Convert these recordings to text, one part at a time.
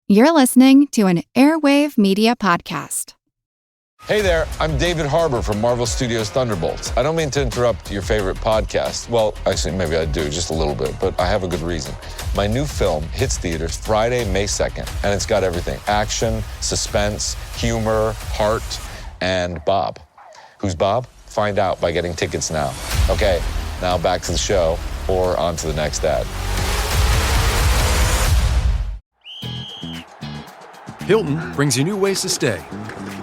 You're listening to an Airwave Media podcast. Hey there, I'm David Harbour from Marvel Studios Thunderbolts. I don't mean to interrupt your favorite podcast. Well, actually, maybe I do, just a little bit, but I have a good reason. My new film hits theaters Friday, May 2nd, and it's got everything. Action, suspense, humor, heart, and Bob. Who's Bob? Find out by getting tickets now. Okay, now back to the show, or on to the next ad. Hilton brings you new ways to stay,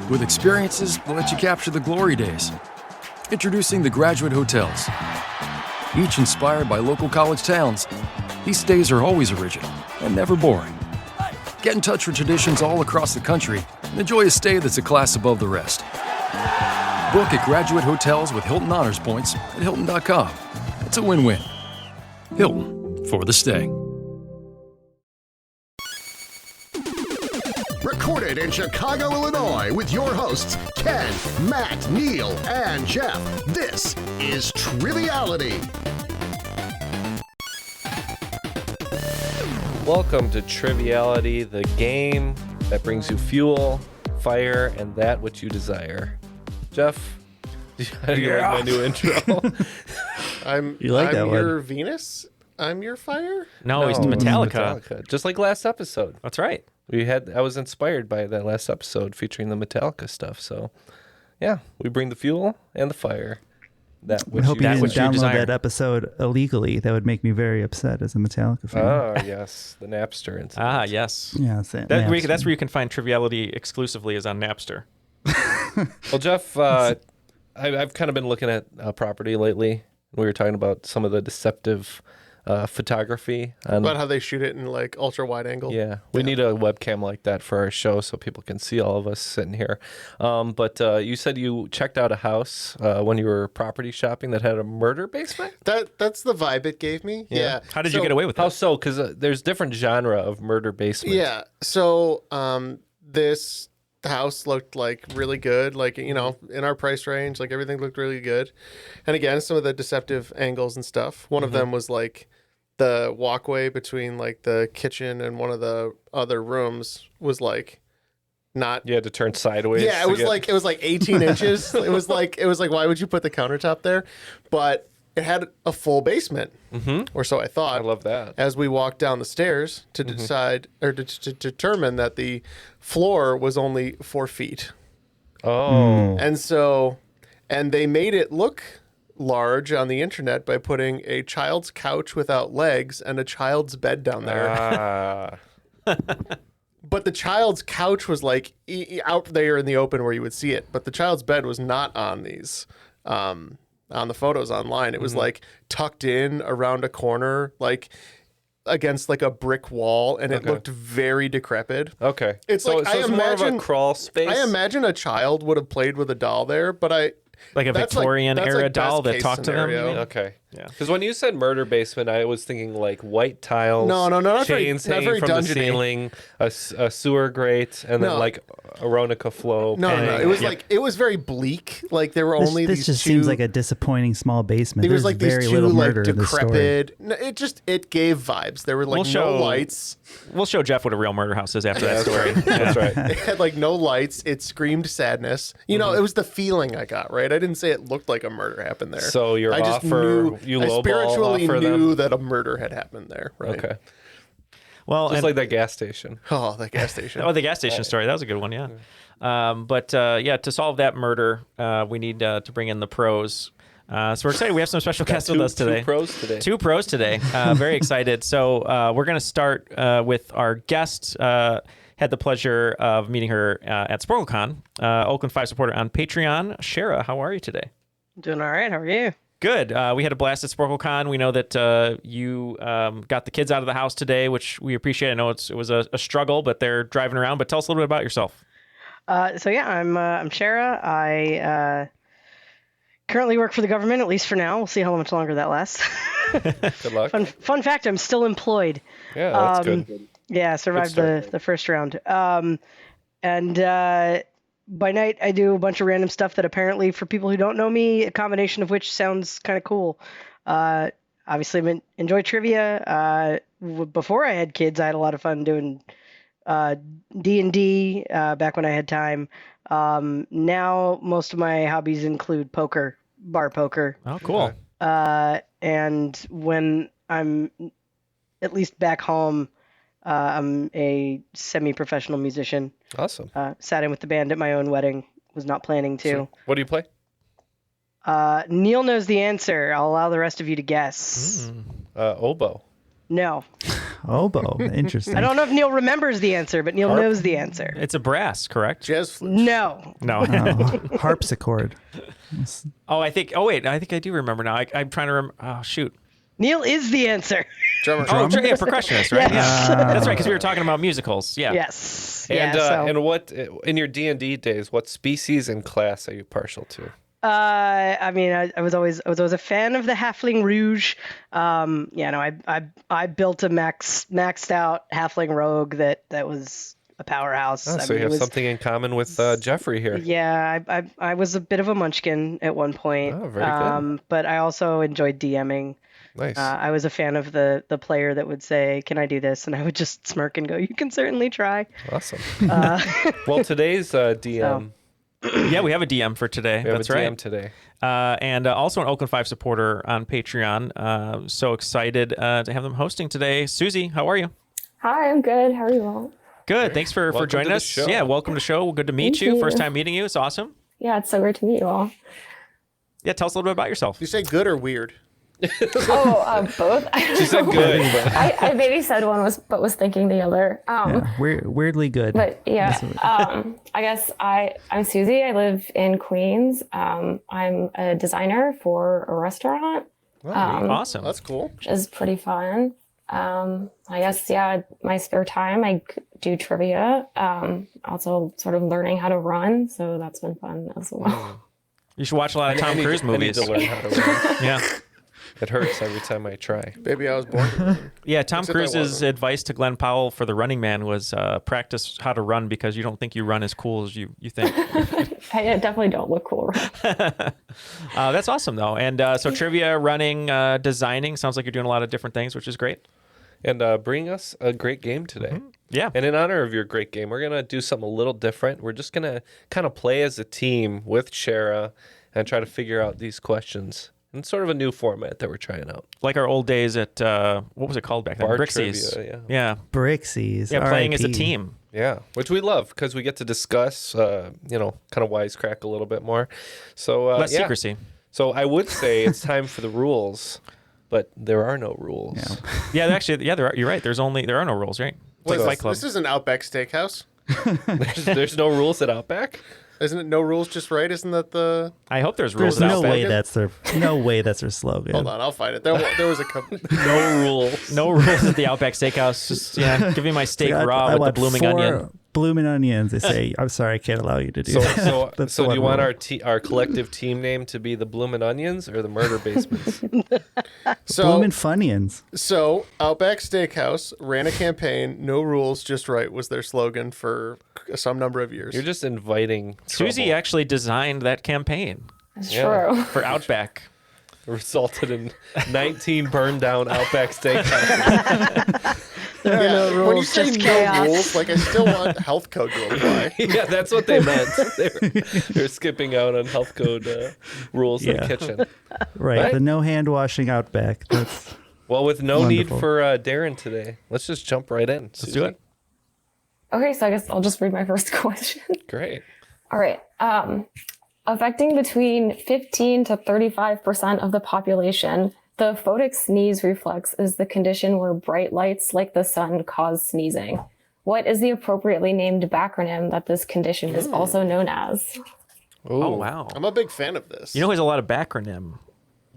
with experiences that let you capture the glory days. Introducing the Graduate Hotels. Each inspired by local college towns, these stays are always original and never boring. Get in touch with traditions all across the country and enjoy a stay that's a class above the rest. Book at Graduate Hotels with Hilton Honors Points at Hilton.com. It's a win-win. Hilton, for the stay. Recorded in Chicago, Illinois, with your hosts, Ken, Matt, Neal, and Jeff. This is Triviality. Welcome to Triviality, the game that brings you fuel, fire, and that which you desire. Jeff, how do you like my new intro? I'm your Venus? I'm your fire? No, he's Metallica. Just like last episode. That's right. I was inspired by that last episode featuring the Metallica stuff. So, yeah, we bring the fuel and the fire. I hope you didn't download that episode illegally. That would make me very upset as a Metallica fan. Oh, yes. The Napster incident. Ah, yes. Yeah, that's where you can find Triviality exclusively is on Napster. Well, Jeff, I've kind of been looking at property lately. We were talking about some of the deceptive photography. About how they shoot it in like ultra wide angle. Yeah, we need a webcam like that for our show so people can see all of us sitting here. But you said you checked out a house when you were property shopping that had a murder basement? That's the vibe it gave me. Yeah. How did you get away with that? How so? Because there's different genre of murder basement. Yeah. So this house looked like really good, like, you know, in our price range, like everything looked really good. And again, some of the deceptive angles and stuff. One of them was like the walkway between like the kitchen and one of the other rooms was like not. You had to turn sideways. Yeah, it was like 18 inches. It was like why would you put the countertop there? But it had a full basement, or so I thought. I love that. As we walked down the stairs to decide or to determine that the floor was only 4 feet. Oh. And they made it look large on the internet by putting a child's couch without legs and a child's bed down there. But the child's couch was like out there in the open where you would see it. But the child's bed was not on these. On the photos online, it was like tucked in around a corner, like against like a brick wall, and it looked very decrepit. Okay, it's so, like so it's more of a crawl space. I imagine a child would have played with a doll there, but like a Victorian era doll that talked scenario. to them. Okay, yeah. Because when you said murder basement, I was thinking like white tiles. No, not chains very, hanging from dungeony. the ceiling, a sewer grate, and then like Aronica flow. No, it was like it was very bleak. Like there were only this these just two, seems like a disappointing small basement. There was There's like these very two little like murder in the story. decrepit. No, it gave vibes. There were like no lights. We'll show Jeff what a real murder house is after that story. That's right. It had like no lights. It screamed sadness. You know, it was the feeling I got. Right. I didn't say it looked like a murder happened there. So your I just offer, knew, I spiritually knew that a murder had happened there. Right. Okay. Well, just like that gas station. Oh, that gas station. The gas station story. That was a good one. Yeah. But to solve that murder, we need to bring in the pros. So we're excited. We have some special guests with us today. Two pros today. Very excited. So we're going to start with our guest. Had the pleasure of meeting her at SporkleCon, Oakland 5 supporter on Patreon. Shara, how are you today? Doing all right. How are you? Good. We had a blast at SporkleCon. We know that you got the kids out of the house today, which we appreciate. I know it was a struggle, but they're driving around. But tell us a little bit about yourself. I'm Shara. I currently work for the government, at least for now. We'll see how much longer that lasts. Good luck. Fun fact, I'm still employed. Yeah, that's good. Yeah, survived the first round. By night, I do a bunch of random stuff that apparently, for people who don't know me, a combination of which sounds kind of cool. Obviously, enjoy trivia. Before I had kids, I had a lot of fun doing D&D back when I had time. Now most of my hobbies include poker, bar poker. Oh, cool. And when I'm at least back home, I'm a semi-professional musician. Awesome. Sat in with the band at my own wedding. Was not planning to. So, what do you play? Neal knows the answer. I'll allow the rest of you to guess. Oboe. No. Oboe. Interesting. I don't know if Neal remembers the answer, but Neal knows the answer. It's a brass, correct? Jazz flute. No. No. Oh, harpsichord. I think I do remember now. I'm trying to remember. Oh, shoot. Neal is the answer. Drummer. Oh, yeah, percussionist, right? Yes. Yeah. That's right, because we were talking about musicals. Yeah. Yes. And so, and what in your D&D days, what species and class are you partial to? I mean, I was always a fan of the Halfling Rouge. I built a maxed out Halfling Rogue that was a powerhouse. Oh, so you have something in common with Jeffrey here. Yeah, I was a bit of a munchkin at one point. Oh, very good. But I also enjoyed DMing. Nice. I was a fan of the player that would say, "Can I do this?" And I would just smirk and go, "You can certainly try." Awesome. Well, today's DM. Yeah, we have a DM for today. We have That's a DM right. today. And also an Oakland 5 supporter on Patreon. So excited to have them hosting today. Susie, how are you? Hi, I'm good. How are you all? Good. Thanks for Welcome joining to the us. show. Yeah, welcome to the show. Good to meet Thank you. you. First time meeting you. It's awesome. Yeah, it's so great to meet you all. Yeah, tell us a little bit about yourself. You say good or weird? Both. She said good. I maybe said one but was thinking the other. Weirdly good. But yeah, I guess I'm Susie. I live in Queens. I'm a designer for a restaurant. Awesome. That's cool. Which is pretty fun. I guess, my spare time, I do trivia. Also sort of learning how to run. So that's been fun as well. You should watch a lot of Tom Cruise movies. I need to learn how to run. Yeah. It hurts every time I try. Baby, I was born to run. Yeah, Tom Except I Cruise's wasn't. advice to Glenn Powell for The Running Man was practice how to run because you don't think you run as cool as you think. I definitely don't look cool. That's awesome, though. And so trivia, running, designing, sounds like you're doing a lot of different things, which is great. And bring us a great game today. Mm-hmm. Yeah. And in honor of your great game, we're going to do something a little different. We're just going to kind of play as a team with Shara and try to figure out these questions. It's sort of a new format that we're trying out. Like our old days at, what was it called back then? Bar Brixies. trivia, Yeah. Brixies. Yeah, playing as a RIP. team. Yeah, which we love because we get to discuss, kind of wisecrack a little bit more. So Less secrecy. So I would say it's time for the rules, but there are no rules. Yeah, actually, you're right. There are no rules, right? It's like Fight Club. This is an Outback Steakhouse. There's no rules at Outback? Isn't it no rules, just right? Isn't that the... I hope there's rules. There's at Outback. no way that's their slogan. Hold on, I'll find it. There was a couple... No rules. No rules at the Outback Steakhouse. Just give me my steak raw with the want blooming 4 onion. Blooming onions. They say, "I'm sorry, I can't allow you to do that." That's So the do you one want rule. our collective team name to be the Bloomin' Onions or the Murder Basements? Bloomin' Funyuns? So Outback Steakhouse ran a campaign, no rules, just right was their slogan for some number of years. You're just inviting Susie trouble. actually designed that campaign That's Yeah. true. for Outback. Resulted in 19 burned down Outback Steakhouses. There are no rules, when you say just no chaos. rules, like I still want health code to apply. Yeah, that's what they meant. They're skipping out on health code rules in the kitchen. Right, the no hand washing Outback. That's Well, with no need Wonderful. for Darren today, let's just jump right in. Let's do it. Okay, so I guess I'll just read my first question. Great. All right. Affecting between 15 to 35% of the population, the photic sneeze reflex is the condition where bright lights like the sun cause sneezing. What is the appropriately named backronym that this condition is also known as? Oh, wow. I'm a big fan of this. You know who has a lot of backronym?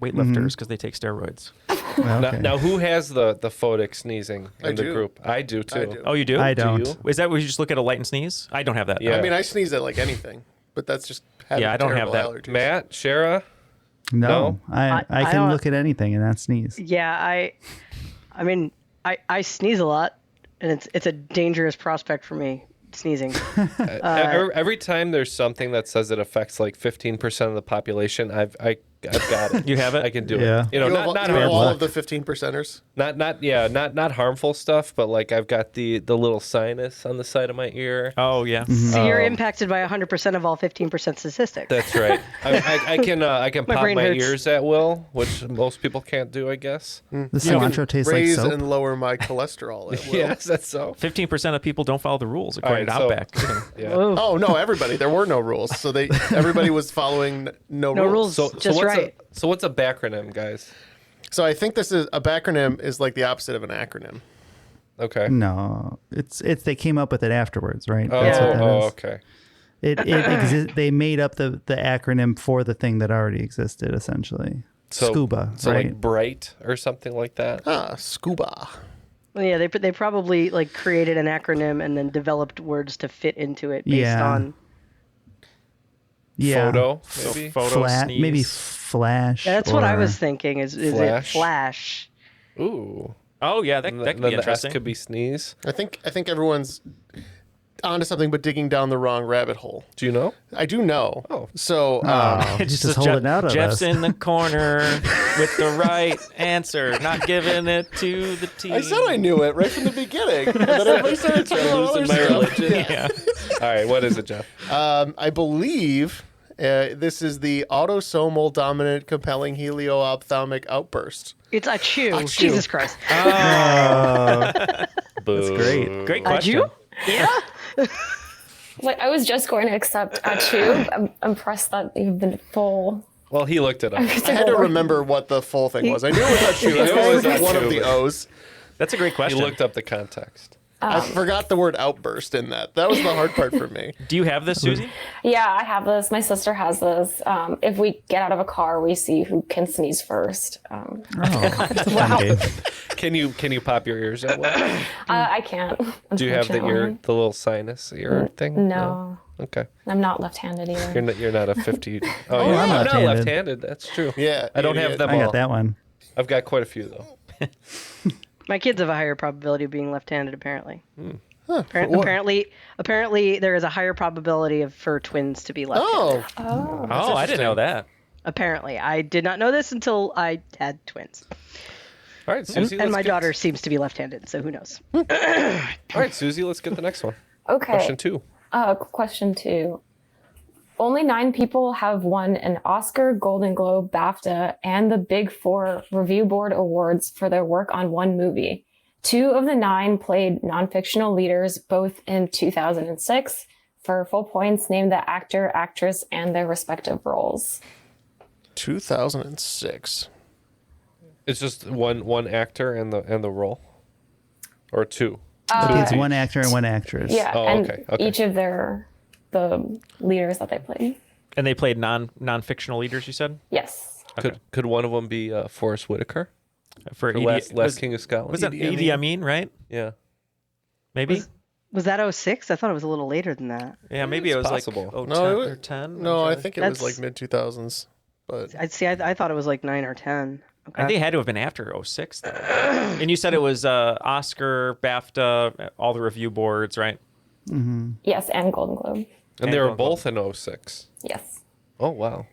Weightlifters, because they take steroids. okay. Now, who has the photic sneezing in I the do. group? I do too. I do. Oh, you do? I don't. you? Is that where you just look at a light and sneeze? I don't have that. Yeah. I mean, I sneeze at like anything, but that's just having Yeah, I don't have terrible that. allergies. Matt, Shara? No, I I can don't- look at anything and not sneeze. Yeah, I mean, I sneeze a lot, and it's a dangerous prospect for me, sneezing. Every time there's something that says it affects like 15% of the population, I got it. You have it? I can do Yeah. it. You know, You have, not you have all harmful. of the 15%ers. Not harmful stuff, but like I've got the little sinus on the side of my ear. Oh yeah. So you're impacted by 100% of all 15% statistics. That's right. I can pop brain my hurts. ears at will, which most people can't do, I guess. The cilantro tastes like Raise soap. and lower my cholesterol at will. Yes, that's so. 15% of people don't follow the rules according All to right, Outback. Yeah. Oh no, everybody. There were no rules, so everybody was following no rules. Just right. So what's a backronym, guys? So I think this is a backronym is like the opposite of an acronym. Okay. No, it's they came up with it afterwards, right? Oh, That's what that is. okay. They made up the acronym for the thing that already existed, essentially. So, Scuba, so right? like bright or something like that. Scuba. Well, yeah, they probably like created an acronym and then developed words to fit into it based Yeah. on. Yeah. Photo, maybe. Photo sneeze. Maybe flash. That's what I or- was thinking. Is it Flash? flash? Ooh. Oh yeah, that And could then be the S interesting. could be sneeze. I think everyone's onto something, but digging down the wrong rabbit hole. Do you know? I do know. Oh. So He's just holding out on Jeff's us. in the corner with the right answer, not giving it to the team. I said I knew it right from the beginning. And then everybody started talking about other Losing my stuff. religion. Yeah. All right, what is it, Jeff? I believe this is the autosomal dominant compelling helio-ophthalmic outburst. It's achoo. Achoo. Jesus Christ. Boo. That's great. Great question. Achoo? Yeah. Like, I was just going to accept Achu. I'm impressed that you've been full. Well, he looked it up. I had to remember what the full thing was. I knew it was achoo. I knew it was one of the O's. That's a great He question. looked up the context. I forgot the word outburst in that. That was the hard part for me. Do you have this, Susie? Yeah, I have this. My sister has this. If we get out of a car, we see who can sneeze first. Wow. Can you pop your ears at well? I can't. Do you have the little sinus ear thing? No. Okay. I'm not left-handed either. You're not a 50. Oh, I'm yeah. I'm not left-handed. left-handed. That's true. Yeah. I don't have them I all. got that one. I've got quite a few though. My kids have a higher probability of being left-handed, apparently. Apparently, there is a higher probability for twins to be left-handed. Oh, I didn't know that. Apparently, I did not know this until I had twins. All right, Susie. And my let's daughter seems to be left-handed, so who knows? All right, Susie. Let's get the next one. Okay. Question 2. Question 2. Only 9 people have won an Oscar, Golden Globe, BAFTA, and the Big Four Review Board Awards for their work on one movie. 2 of the 9 played non-fictional leaders, both in 2006. For full points, name the actor, actress, and their respective roles. 2006. It's just one actor and the role, or 2. It's one actor and one actress. Yeah, Oh, and okay. each of the leaders that they played. And they played non-fictional leaders, you said? Yes. Could one of them be Forrest Whitaker? For Last King of Scotland. Was that Idi Amin, right? Yeah. Maybe? Was that 06? I thought it was a little later than that. Yeah, maybe it was possible. like No, 10 it was- or 10. No, I I'm trying to- think it was like mid 2000s. But I thought it was like 9 or 10. Okay. I think it had to have been after 06, though. And you said it was Oscar, BAFTA, all the review boards, right? Yes, and Golden Globe. And they were both in 06. Yes. Oh, wow.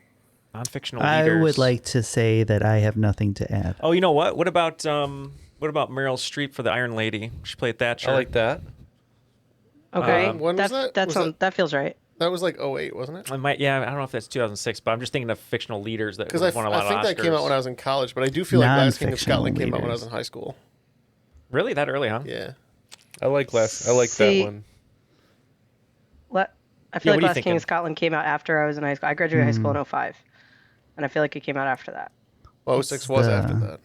Non-fictional I leaders. would like to say that I have nothing to add. Oh, you know what? What about Meryl Streep for the Iron Lady? She played Thatcher. I like that. Okay. when was that? That feels right. that was like 08, wasn't it? I might, yeah, I don't know if that's 2006, but I'm just thinking of fictional leaders that Because won a lot I think of Oscars. that came out when I was in college, but I do feel like Last King of Non-fictional Scotland came out when I was leaders. in high school. Really that early, huh? Yeah. I like that one. I feel what like are you Last King thinking? of Scotland came out after I was in high school. I graduated high school in 05. And I feel like it came out after that. Well, 06 was the- after that.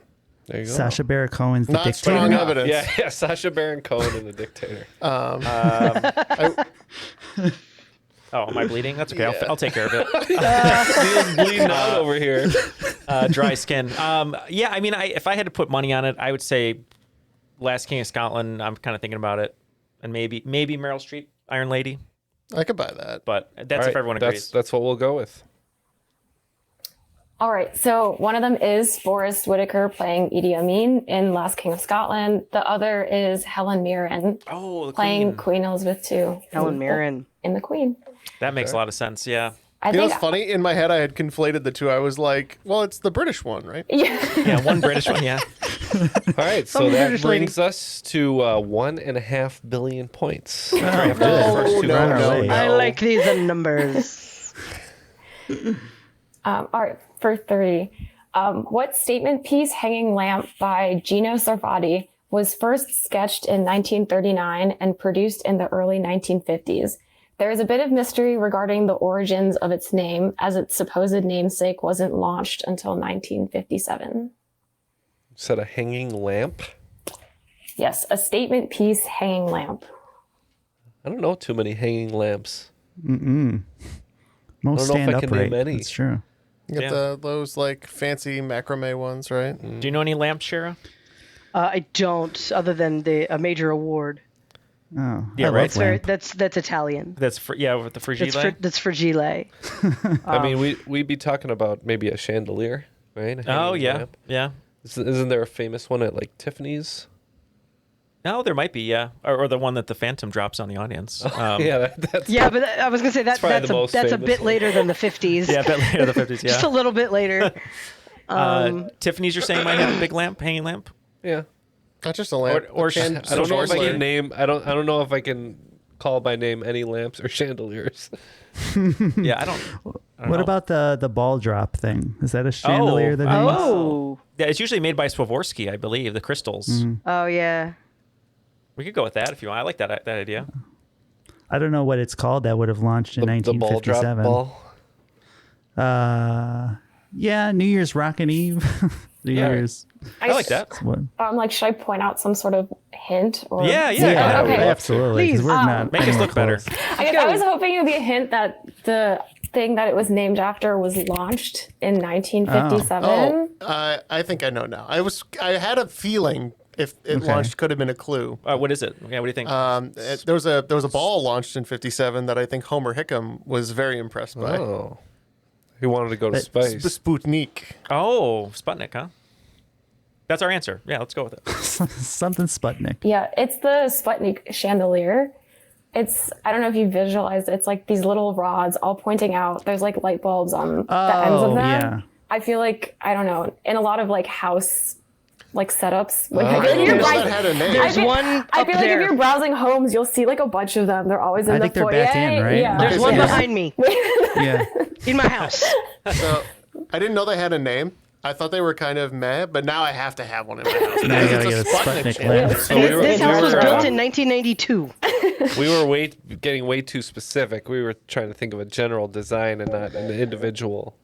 There you go. Sacha Baron Cohen's The Not Dictator. strong evidence. Yeah, Sacha Baron Cohen and the Dictator. Oh, am I bleeding? That's okay. Yeah. I'll take care of it. Neal's bleeding out over here. Dry skin. Yeah, I mean, if I had to put money on it, I would say Last King of Scotland. I'm kind of thinking about it, and maybe Meryl Streep, Iron Lady. I could buy that. But that's All right, if everyone agrees. That's what we'll go with. All right, so one of them is Forrest Whitaker playing Idi Amin in Last King of Scotland. The other is Helen Mirren Oh, the playing Queen. Queen Elizabeth II. Helen Mirren. In The Queen. That makes a lot of sense. Yeah. You know what's funny? In my head, I had conflated the two. I was like, well, it's the British one, right? Yeah, one British one, yeah. All right, so that brings us to 1.5 billion points. After the first two rounds. I like these numbers. All right, for 30. What statement piece, Hanging Lamp by Gino Sarvati, was first sketched in 1939 and produced in the early 1950s? There is a bit of mystery regarding the origins of its name, as its supposed namesake wasn't launched until 1957. Said a hanging lamp? Yes, a statement piece, hanging lamp. I don't know too many hanging lamps. Most stand upright. That's true. You got those like fancy macrame ones, right? Do you know any lamps, Shara? I don't, other than a major award. Oh, yeah, right. That's Italian. That's with the fragile. That's fragile. I mean, we'd be talking about maybe a chandelier, right? Oh yeah, lamp. yeah. Isn't there a famous one at like Tiffany's? No, there might be, yeah, or the one that the Phantom drops on the audience. Yeah, that's but I was gonna say that's a bit later than the 50s. Yeah, a bit later than the 50s. Yeah, just a little bit later. Tiffany's, you're saying, might have a big lamp, hanging lamp. Yeah, not just a lamp. Or I don't know if I can name. I don't know if I can call by name any lamps or chandeliers. Yeah, I don't what know. about the ball drop thing? Is that a chandelier that they use? Yeah, it's usually made by Swarovski, I believe. The crystals. Oh yeah. We could go with that if you want. I like that idea. I don't know what it's called. That would have launched in 1957. The ball drop ball. Yeah, New Year's Rockin' Eve. New Year's. I like that. Should I point out some sort of hint? Or... Yeah, Okay. Absolutely. Please, make us look better. I was hoping it would be a hint that the thing that it was named after was launched in 1957. I think I know now. I had a feeling if it launched could have been a clue. What is it? Yeah, what do you think? There was a ball launched in 57 that I think Homer Hickam was very impressed by. Oh. He wanted to go to space. The Sputnik. Oh, Sputnik, huh? That's our answer. Yeah, let's go with it. Something Sputnik. Yeah, it's the Sputnik chandelier. I don't know if you visualized it. It's like these little rods all pointing out. There's like light bulbs on the ends of them. Yeah. I feel like, I don't know, in a lot of like house like setups. I feel like if you're browsing homes, you'll see like a bunch of them. They're always in the foyer. They're back in, right? Yeah. There's one behind me. Yeah. In my house. So I didn't know they had a name. I thought they were kind of meh, but now I have to have one in my house. Now you gotta get a Sputnik lamp. This house was built in 1992. We were getting way too specific. We were trying to think of a general design and not an individual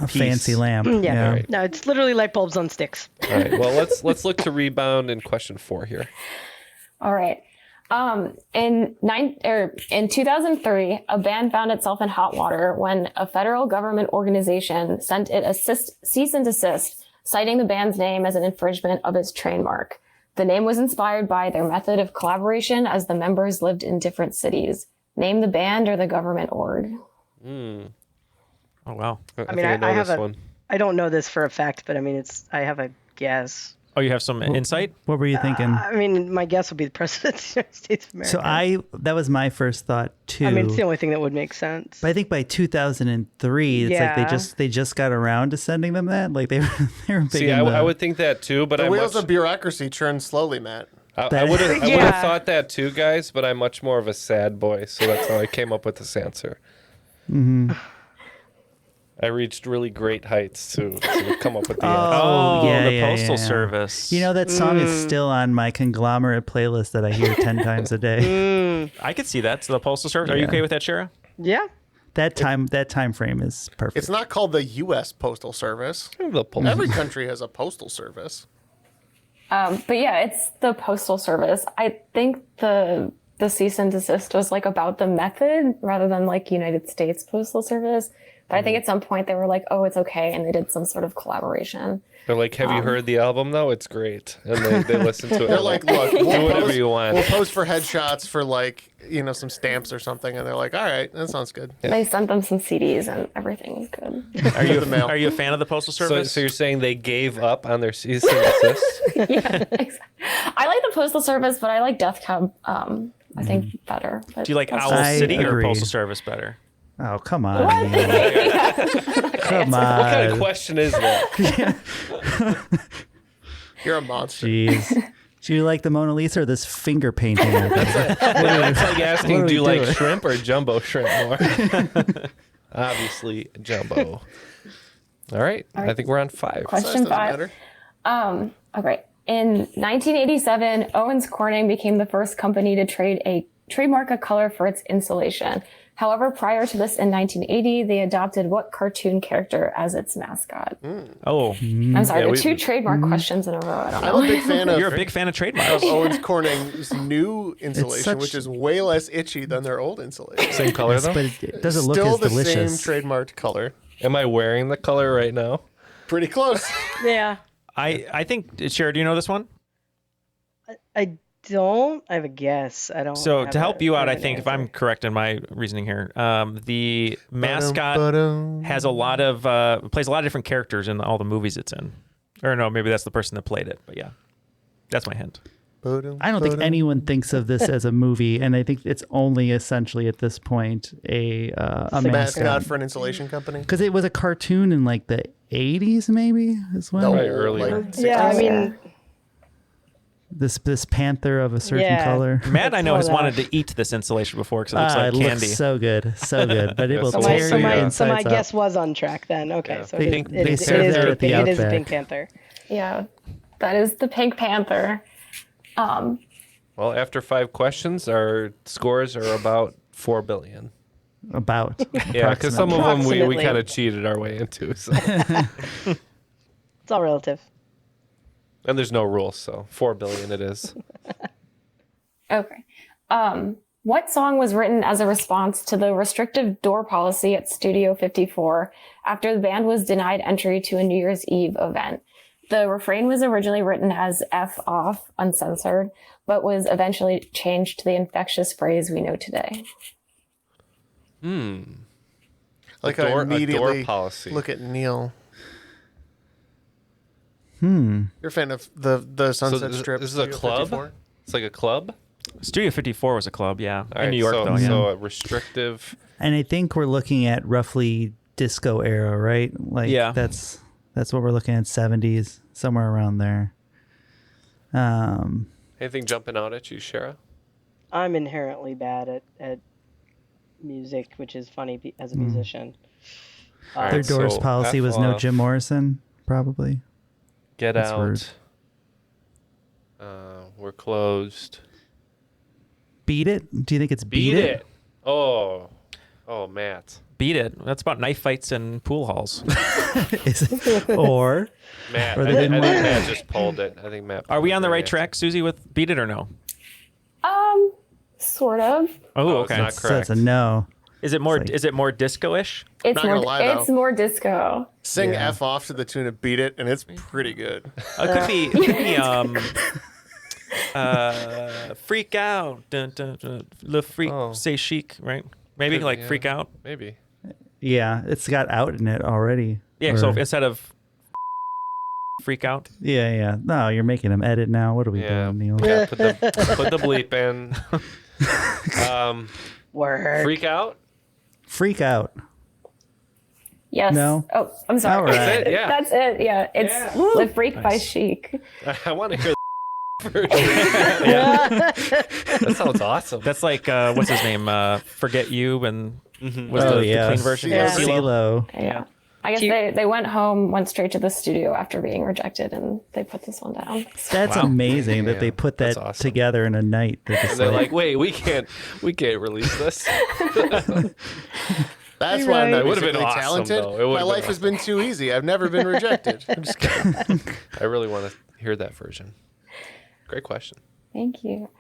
piece. Fancy lamp. Yeah. Right. No, it's literally light bulbs on sticks. All right. Well, let's look to rebound in question 4 here. All right. In 2003, a band found itself in hot water when a federal government organization sent it a cease and desist, citing the band's name as an infringement of its trademark. The name was inspired by their method of collaboration as the members lived in different cities. Name the band or the government org. Oh, wow. I mean, I have one. I don't know this for a fact, but I mean, I have a guess. Oh, you have some insight? What were you thinking? I mean, my guess would be the President of the United States of America. So that was my first thought too. I mean, it's the only thing that would make sense. But I think by 2003, it's like they just got around to sending them that. Like they were big. See, I would think that too, but the wheels of bureaucracy churn slowly, Matt. I would have thought that too, guys. But I'm much more of a sad boy, so that's how I came up with this answer. Mm-hmm. I reached really great heights to come up with the answer. The Postal Service. You know, that song is still on my conglomerate playlist that I hear 10 times a day. I could see that. So the Postal Service. Are you okay with that, Shara? Yeah. That time frame is perfect. It's not called the U.S. Postal Service. Every country has a postal service. But yeah, it's the Postal Service. I think the cease and desist was like about the method rather than like United States Postal Service. But I think at some point they were like, oh, it's okay. And they did some sort of collaboration. They're like, have you heard the album, though? It's great. And they listen to it. They're like, look, do whatever you want. We'll post for headshots for like, some stamps or something. And they're like, all right, that sounds good. Yeah. They sent them some CDs and everything was good. Are you a fan of the Postal Service? So you're saying they gave up on their cease and desist? Yeah, exactly. I like the Postal Service, but I like Death Cab, I think, better. But do you like Owl City or Postal Service better? Oh, come on. Come on. What kind of question is that? You're a monster. Jeez. Do you like the Mona Lisa or this finger painting? It's like asking, do you like shrimp or jumbo shrimp more? Obviously, jumbo. All right. I think we're on 5. Question 5. Okay. In 1987, Owens Corning became the first company to trademark a color for its insulation. However, prior to this in 1980, they adopted what cartoon character as its mascot? Oh. I'm sorry, there are 2 trademark questions in a row. I don't know. I'm a big fan of... You're a big fan of trademarks. Of Owens Corning's new insulation, which is way less itchy than their old insulation. Same color, though? But it doesn't look Still as the delicious. same trademarked color. Am I wearing the color right now? Pretty close. Yeah. I think, Shara, do you know this one? I don't. I have a guess. I don't. So have to help a you out, I right think, if answer. I'm correct in my reasoning here, the mascot has a lot of plays a lot of different characters in all the movies it's in. Or no, maybe that's the person that played it. But yeah, that's my hint. I don't think anyone thinks of this as a movie, and I think it's only essentially at this point a mascot for an insulation company. Because it was a cartoon in like the 80s, maybe as well. Right, earlier. Yeah, I mean, this panther of a certain color. Matt, I know, has wanted to eat this insulation before because it looks like it candy. looks so good, but it will so tear your my insides out. guess was on track then. Okay, so They it is serve there at the a Outback. Pink Panther. Yeah, that is the Pink Panther. Well, after 5 questions, our scores are about 4 billion. About. Yeah, because some of them we Approximately. kind of cheated our way into. So. It's all relative. And there's no rules, so 4 billion it is. Okay. What song was written as a response to the restrictive door policy at Studio 54 after the band was denied entry to a New Year's Eve event? The refrain was originally written as F off, uncensored, but was eventually changed to the infectious phrase we know today. Like A door immediately policy. look at Neal. You're a fan of the Sunset Strip. This is a Studio club? 54? It's like a club? Studio 54 was a club, yeah. All in right, New York, so, though. Yeah. So a restrictive... And I think we're looking at roughly disco era, right? Like that's what we're looking at, 70s, somewhere around there. Anything jumping out at you, Shara? I'm inherently bad at music, which is funny as a musician. Their doors policy was no Jim Morrison, probably. Get That's out. rude. We're closed. Beat It? Do you think it's Beat it. Oh, Matt. Beat It. That's about knife fights and pool halls. Is it? Or Matt. Or I they think didn't want- Matt just pulled it. I think Matt. Are we on the right track? track, Susie, with Beat It or no? Sort of. Oh, it's okay. not so correct. it's a no. Is it more? It's like- Is it more disco-ish? It's Not more. gonna lie, though. It's more disco. Sing F off to the tune of Beat It, and it's pretty good. It could be freak out. Dun, dun, dun. Le freak, say chic, right? Maybe Could- like yeah, freak out. Maybe. Yeah, it's got out in it already. Yeah. Or- So instead of freak out, yeah. No, you're making him edit now. What are we Yeah. doing, Neal? Yeah. Put the bleep in. Word. Freak out. Freak out. Yes. No? Oh, I'm sorry. All right. That's it, yeah. That's it. Yeah. It's Le Freak by Chic. I want to hear the version. That sounds awesome. that's like what's his name? Forget You and was Oh, the yeah. clean version. Yeah. CeeLo. Yeah. I guess they went home, went straight to the studio after being rejected, and they put this one down. That's amazing that they put that That's awesome. together in a night. They're just And they're like, wait, we can't release this. That's why I'm right. not It would've been musically awesome, talented. though. It would've My been life has been too easy. I've never been rejected. I'm just kidding. I really want to hear that version. Great question. Thank you.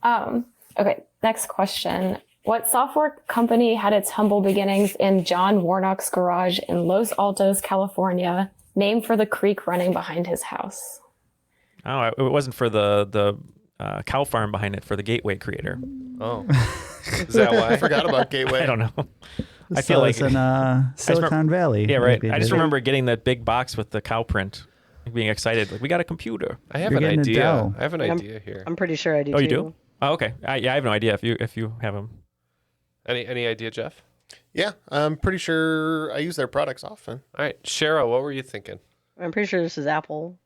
Okay, next question. What software company had its humble beginnings in John Warnock's garage in Los Altos, California, named for the creek running behind his house? Oh, it wasn't for the cow farm behind it, for the Gateway creator. Oh, is that why? I forgot about Gateway. I don't know. I so feel like it's in Silicon Valley. Yeah, right. like they I just did. remember getting that big box with the cow print, being excited. Like, we got a computer. I have You're an getting a idea. Dell. I have an idea here. I'm pretty sure I do. Oh, you too. do? Oh, okay. I have no idea if you have them. Any idea, Jeff? Yeah, I'm pretty sure I use their products often. All right, Shara, what were you thinking? I'm pretty sure this is Apple.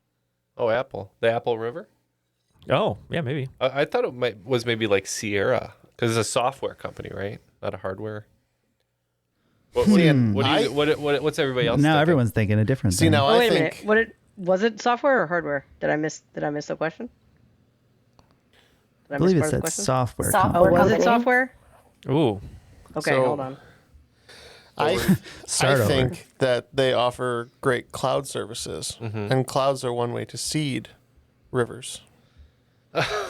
Oh, Apple. The Apple River? Oh, yeah, maybe. I thought it was maybe like Sierra, because it's a software company, right? Not a hardware. What's everybody else Now thinking? everyone's thinking a different thing. Now Wait a minute. Was it software or hardware? Did I miss the question? I believe it said software. Software. Was it software? Ooh. Okay, So- hold on. I Start think that they offer great cloud services, and clouds are one way to seed rivers.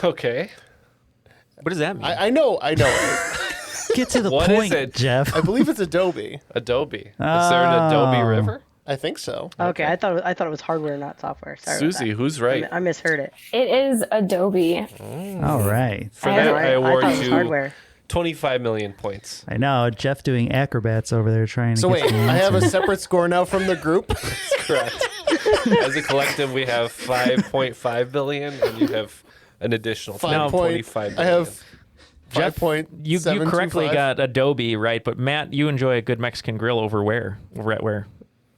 Okay. What does that mean? I know. Get to the What point, is it? Jeff. I believe it's Adobe. Adobe. Is there an Adobe Oh. River? I think so. Okay, I thought it was hardware, not software. Sorry about Susie, that. who's right? I misheard it. It is Adobe. All right. For I that, know. I I award thought it was you hardware. 25 million points. I know. Jeff doing acrobats over there trying to So get wait, the I have a answer. separate score now from the group. Correct. As a collective, we have 5.5 billion, and you have an additional 25 billion. I have Jeff, 5.725. you correctly got Adobe right, but Matt, you enjoy a good Mexican grill over where? Over at where?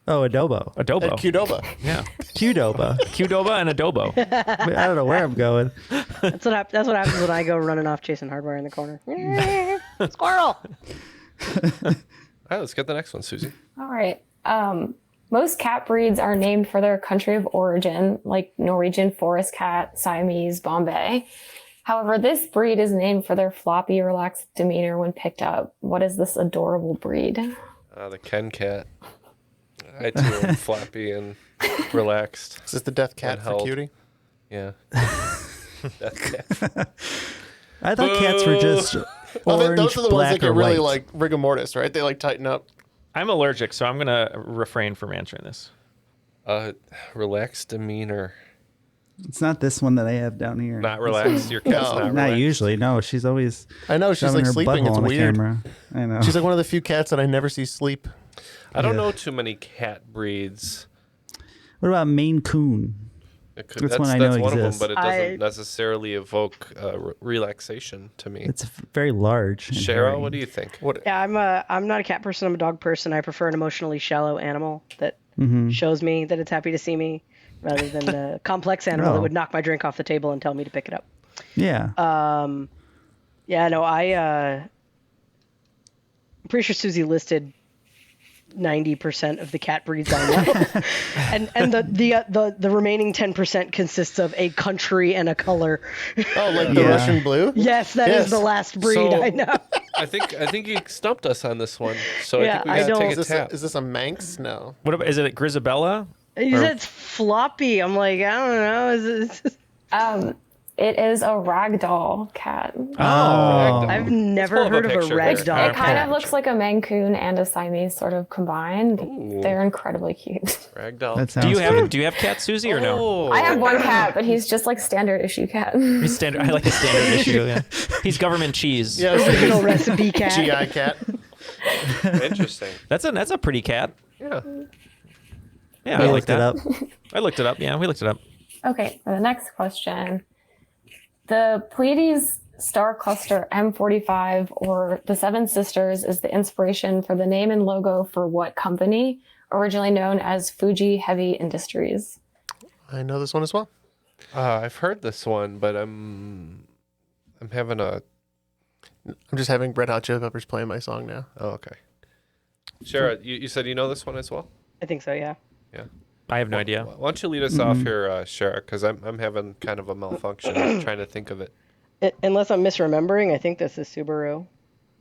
Oh, Adobo. Adobo. At Qdoba. Yeah. Qdoba. Qdoba and Adobo. I don't know where I'm going. That's what happens when I go running off chasing hardware in the corner. Squirrel. All right, let's get the next one, Susie. All right. Most cat breeds are named for their country of origin, like Norwegian forest cat, Siamese, Bombay. However, this breed is named for their floppy, relaxed demeanor when picked up. What is this adorable breed? The Ken cat. I too am floppy and relaxed. Is this the death cat for held. cutie? Yeah. Death cat. I thought cats were just Well, orange, those are the ones black, that get or really white. like rigor mortis, right? They like tighten up. I'm allergic, so I'm going to refrain from answering this. Relaxed demeanor. It's not this one that I have down here. Not relaxed. Your cat's No. not Not relaxed. usually. No, she's always. I know, she's shoving like her sleeping. butthole It's on the weird. camera. I know. She's like one of the few cats that I never see sleep. I don't know too many cat breeds. What about Maine Coon? That's one I know one of them, exists. but it doesn't necessarily evoke relaxation to me. It's very large. and Shara, hairy. what do you think? Yeah, I'm not a cat person. I'm a dog person. I prefer an emotionally shallow animal that Mm-hmm. shows me that it's happy to see me, rather than a complex animal that Oh. would knock my drink off the table and tell me to pick it up. Yeah. Yeah, no, I'm pretty sure Susie listed 90% of the cat breeds I know, and the remaining 10% consists of a country and a color. Oh, like the Yeah. Russian blue? Yes, that is Yes. the last breed So- I know. I think you stumped us on this one. So Yeah, I think we gotta Is take a tap. this a Manx? No. What about, is it Grisabella? He said it's floppy. I'm like, I don't know. Is it... It is a ragdoll cat. Oh. I've never pull up a heard of a picture here. ragdoll It kind cat. of looks like a Mancoon and a Siamese sort of combined. They're incredibly cute. Ragdoll. That sounds Do you have cat, Susie, or no? Oh. I have one cat, but he's just like standard issue cat. He's standard. I like the standard issue. Yeah. He's government cheese. Yeah, it's Original recipe cat. GI cat. Interesting. That's a pretty cat. Yeah. Yeah, I I like looked it that. up. I looked it up. Yeah, we looked it up. Okay, for the next question. The Pleiades star cluster M45 or the Seven Sisters is the inspiration for the name and logo for what company, originally known as Fuji Heavy Industries? I know this one as well. I've heard this one, but I'm having a. I'm just having Red Hot Chili Peppers playing my song now. Oh, okay. Shara, you said you know this one as well? I think so, yeah. Yeah. I have no idea. Why don't you lead us off here, Shara? Because I'm having kind of a malfunction trying to think of it. Unless I'm misremembering, I think this is Subaru.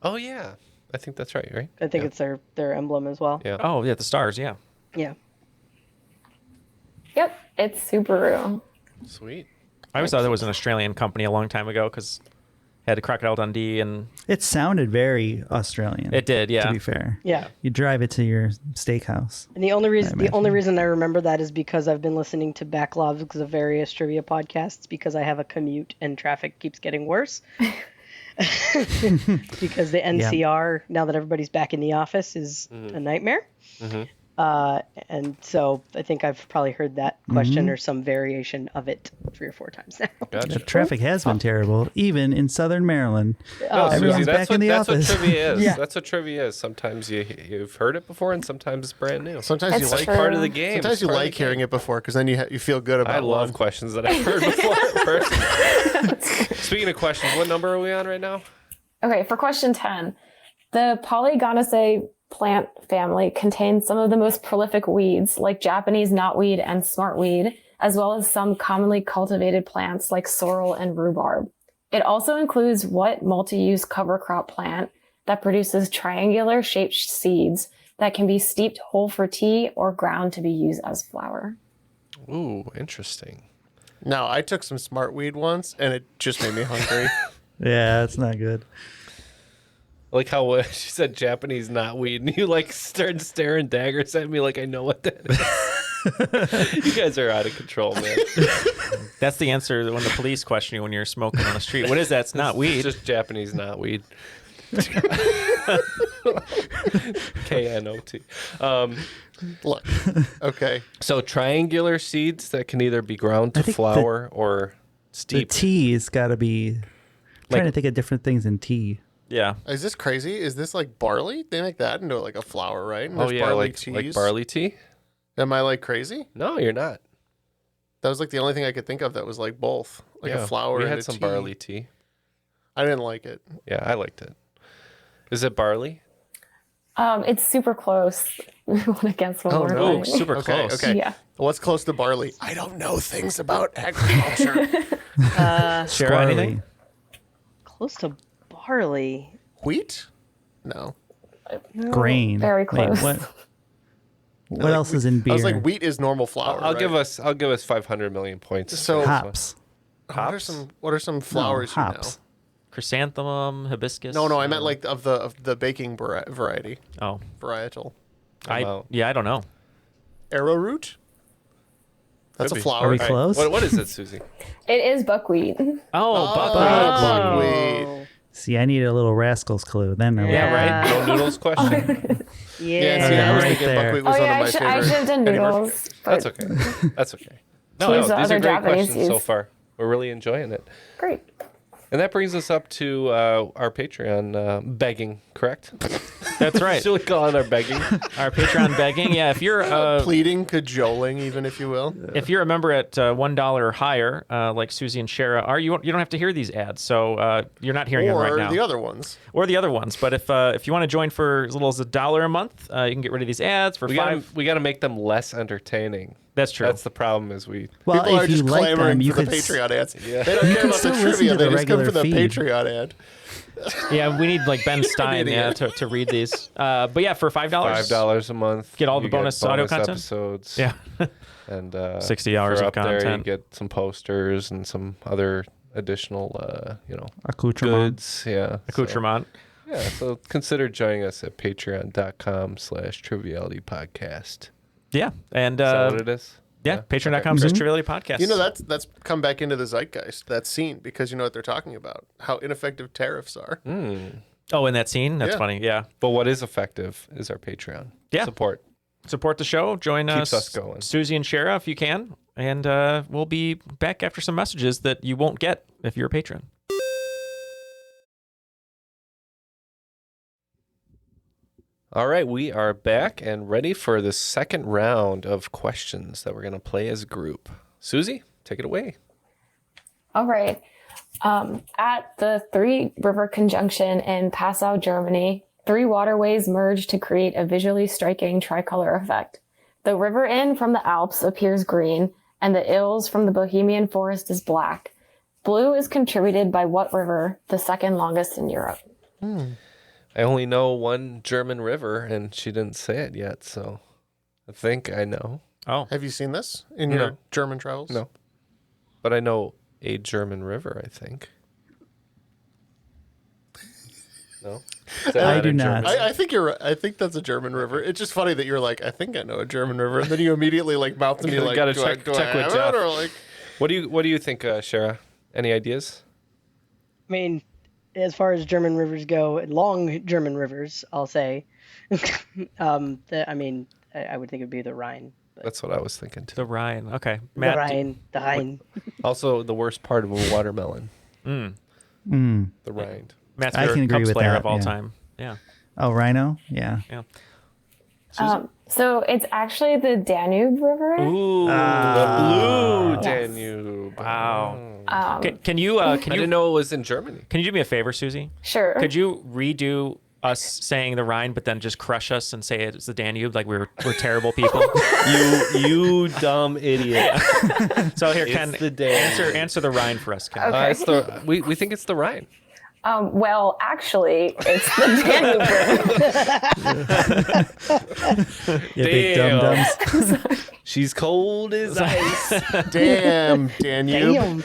Oh yeah, I think that's right. Right? I think it's their emblem as well. Yeah. Oh, yeah, the stars. Yeah. Yeah. Yep, it's Subaru. Sweet. I always thought that was an Australian company a long time ago because it had a Crocodile Dundee and It sounded very Australian. it did. Yeah. To be fair. Yeah. You drive it to your steakhouse. And the only imagine. reason I remember that is because I've been listening to backlogs of various trivia podcasts because I have a commute and traffic keeps getting worse. Because the NCR, now that everybody's back in the office, is a nightmare. And so I think I've probably heard that question or some variation of it 3 or 4 times now. Gotcha. The traffic has been terrible, even in Southern Maryland. No, Everyone's Susie, back in the office. That's what trivia is. Yeah. That's what trivia is. Sometimes you've heard it before, and sometimes it's brand new. Sometimes It's you like true. part of the game. Sometimes It's you part of like the hearing game. it before because then you feel good about I love one. questions that I've heard before. Personally. Speaking of questions, what number are we on right now? Okay, for question 10. The Polygonaceae plant family contains some of the most prolific weeds, like Japanese knotweed and smartweed, as well as some commonly cultivated plants like sorrel and rhubarb. It also includes what multi-use cover crop plant that produces triangular shaped seeds that can be steeped whole for tea or ground to be used as flour. Ooh, interesting. Now, I took some smartweed once, and it just made me hungry. Yeah, it's not good. Like how she said Japanese knotweed, and you like started staring daggers at me like I know what that is. You guys are out of control, man. That's the answer when the police question you when you're smoking on the street. What is that? It's not weed. It's just Japanese knotweed. K-N-O-T. Look, okay. So triangular seeds that can either be ground to think flour or The steeped. tea's got to be... trying to think of different things in tea. Yeah. Is this crazy? Is this like barley? They make that into like a flour, right? And Oh there's yeah, barley like teas. barley tea. Am I like crazy? No, you're not. That was like the only thing I could think of that was like both, like Yeah, a flour. We and had a some tea. barley tea. I didn't like it. Yeah, I liked it. Is it barley? It's super close. One against one more. Oh, thing. super Okay, close. okay. Yeah. What's close to barley? I don't know things about agriculture. Share anything? Close to barley. Wheat? No. Grain. Very Wait, close. what else is in beer? I was like, wheat is normal flour. I'll right? give us 500 million points. So- for this one. hops. What are some flowers you know? hops. Chrysanthemum, hibiscus. No, I meant like of the baking variety, Oh, varietal. I out. don't know. Arrowroot? That's Could a be. flower. Are we right? close? What is it, Susie? It is buckwheat. Oh, buckwheat. buckwheat. See, I need a little rascal's clue. Then I Yeah, Yeah. right. No noodles question. Yeah, see, I was right thinking there. buckwheat was Oh one yeah, of my I should favorite. have done Eddie Murphy. noodles. That's But okay. That's okay. No, Choose no, the these are other great Japanese questions so use. far. We're really enjoying it. great. And that brings us up to our Patreon begging, correct? That's right. Should we call it our begging? Our Patreon begging. Yeah, if you're Pleading, cajoling, even if you will. if you're a member at $1 or higher, like Susie and Shara are, you don't have to hear these ads. So you're not hearing them right Or now. the other ones. Or the other ones. But if you want to join for as little as $1 a month, you can get rid of these ads for We $5. got to make them less entertaining. That's true. That's the problem. Is we Well, People are if you just like clamoring them, you for the could. Patreon ads. Yeah. They don't care about the still listen trivia. to They the just come regular for the feed. Patreon ad. Yeah, we need like Ben Stein to read these. But yeah, for $5. $5 a month. Get all the you get bonus audio content? episodes. Yeah. And 60 hours for of up there, you content. get some posters and some other additional, Accoutrement. goods. Yeah. Accoutrement. So consider joining us at patreon.com/trivialitypodcast. Yeah. And Is that what it is? yeah, patreon.com/trivialitypodcast. You know, that's come back into the zeitgeist, that scene, because you know what they're talking about, how ineffective tariffs are. Oh, in that scene? That's Yeah. funny. Yeah. But what is effective is our Patreon. Yeah. Support. Support the show. Join Keeps us going. Susie and Shara if you can. And we'll be back after some messages that you won't get if you're a patron. All right, we are back and ready for the second round of questions that we're going to play as a group. Susie, take it away. All right. At the Three River Conjunction in Passau, Germany, 3 waterways merge to create a visually striking tricolor effect. The River Inn from the Alps appears green, and the Ilz from the Bohemian forest is black. Blue is contributed by what river, the second longest in Europe? I only know one German river, and she didn't say it yet, so I think I know. Oh. Have you seen this in your German travels? No. But I know a German river, I think. No? Is that I not do a not. German- I think you're right. I think that's a German river. It's just funny that you're like, I think I know a German river, and then you immediately like mouth to me like, Gotta do I check with have it? Jeff. Or like, What do you think, Shara? Any ideas? I mean, as far as German rivers go, long German rivers, I'll say. I mean, I would think it would be the Rhine. That's what I was thinking too. The Rhine. Okay. The Matt, Rhine. Also, the worst part of a watermelon. The rind. Matt's I can favorite agree Cubs with player that, of all yeah. time. Yeah. Oh, Rhino? Yeah. So it's actually the Danube River. Ooh, the blue Danube. Wow. Can you? I didn't know it was in Germany. Can you do me a favor, Susie? Sure. Could you redo us saying the Rhine, but then just crush us and say it's the Danube, like we're terrible people? you dumb idiot. So here, Ken, the Danube. answer the Rhine for us, Ken. Okay. We think it's the Rhine. Well, actually, it's the Danube River. Yeah, big dum-dums. She's cold as ice. Damn, Danube.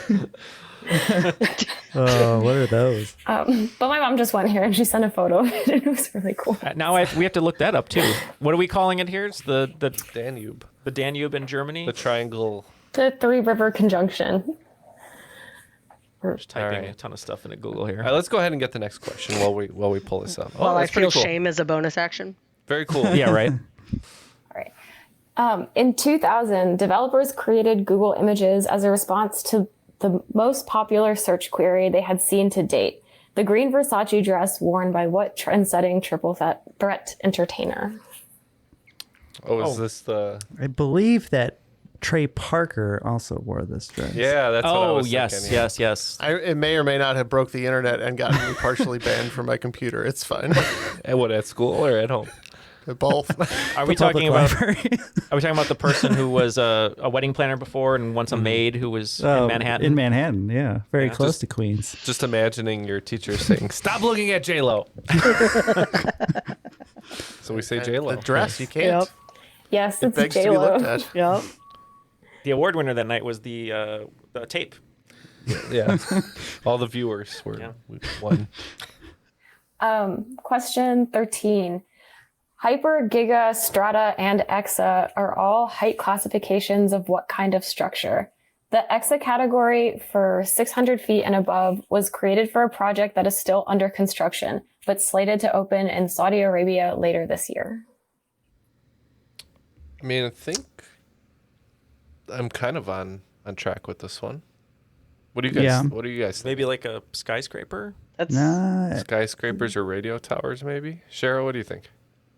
Oh, what are those? But my mom just went here and she sent a photo of it, and it was really cool. Now we have to look that up too. What are we calling it here? It's the Danube. The Danube in Germany. The triangle. The Three River Conjunction. We're just typing a ton of stuff into Google here. All right, let's go ahead and get the next question while we pull this up. Well, I that's pretty feel cool. shame as a bonus action. Very cool. Yeah, right. All right. In 2000, developers created Google Images as a response to the most popular search query they had seen to date: the green Versace dress worn by what trend-setting triple threat entertainer? Is this the... I believe that Trey Parker also wore this dress. Yeah, that's what I was thinking. yes. It may or may not have broke the internet and gotten me partially banned from my computer. It's fine. At school or at home? Both. Are we talking about? Are we talking about the person who was a wedding planner before and once a maid who was in Manhattan? In Manhattan, yeah, very close to Queens. Just imagining your teacher saying, "Stop looking at J-Lo." So we say J-Lo. The dress, you can't. Yep. Yes, It it's begs to be looked J-Lo. at. Yep. The award winner that night was the tape. Yeah. All the viewers were won. Question 13. Hyper, Giga, Strata, and Exa are all height classifications of what kind of structure? The Exa category for 600 feet and above was created for a project that is still under construction, but slated to open in Saudi Arabia later this year. I mean, I think I'm kind of on track with this one. What do you guys? Yeah. What do you guys think? Maybe like a skyscraper. That's. Skyscrapers or radio towers, maybe. Shara, what do you think?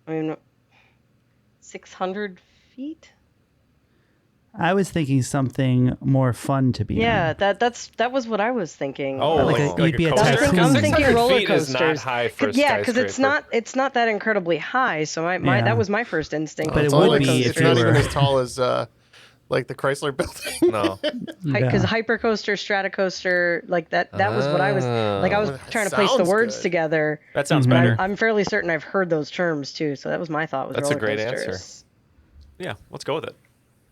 I mean, 600 feet. I was thinking something more fun to be Yeah, on. that was what I was thinking. You'd be a I'm tycoon. thinking roller feet is coasters. not high for a Yeah, because skyscraper. it's not that incredibly high. So that was my first instinct. But It's it only would like be it's if you not were. even as tall as like the Chrysler building. No. Because hypercoaster, stratocoaster, like that was what I was like. I was trying to place the Sounds words good. together. That sounds But better. I'm fairly certain I've heard those terms too. So that was my thought. Was That's a roller great answer. coasters. Yeah, let's go with it.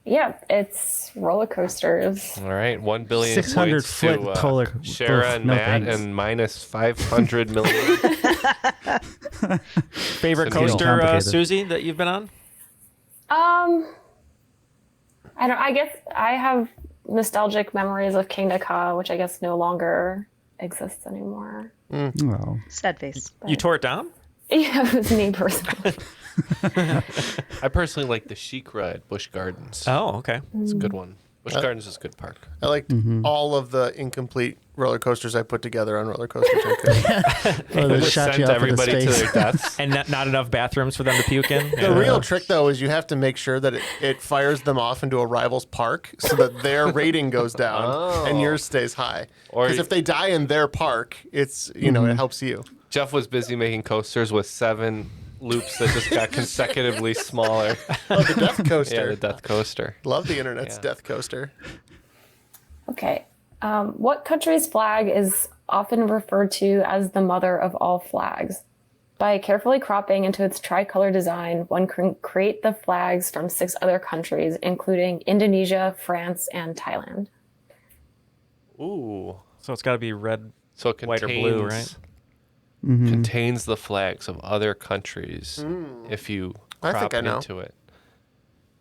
Yeah, it's roller coasters. All right, 1 billion 600 points foot to polar- Shara and no Matt, thanks. and minus 500 million. Favorite It's a little coaster, complicated. Susie, that you've been on? I guess I have nostalgic memories of King Ka, which I guess no longer exists anymore. Oh. Sad face. You tore it down? Yeah, it was me personally. I personally like the Chic ride, Busch Gardens. Oh, okay. It's a good one. Busch Gardens is a good park. I liked all of the incomplete roller coasters I put together on Roller Coaster Tycoon. Oh, they Just shot sent you up into everybody to space. their deaths. And not enough bathrooms for them to puke in? The real trick, though, is you have to make sure that it fires them off into a rival's park so that their rating goes down and yours stays high. Or Because if they die in their park, it's it helps you. Jeff was busy making coasters with 7 loops that just got consecutively smaller. Oh, the Death Coaster. Yeah, the Death Coaster. Love the internet's Death Coaster. Okay. What country's flag is often referred to as the mother of all flags? By carefully cropping into its tricolor design, one can create the flags from 6 other countries, including Indonesia, France, and Thailand. Ooh. So it's got to be red, So it white, or blue, right? contains the flags of other countries if you I crop think I know. into it.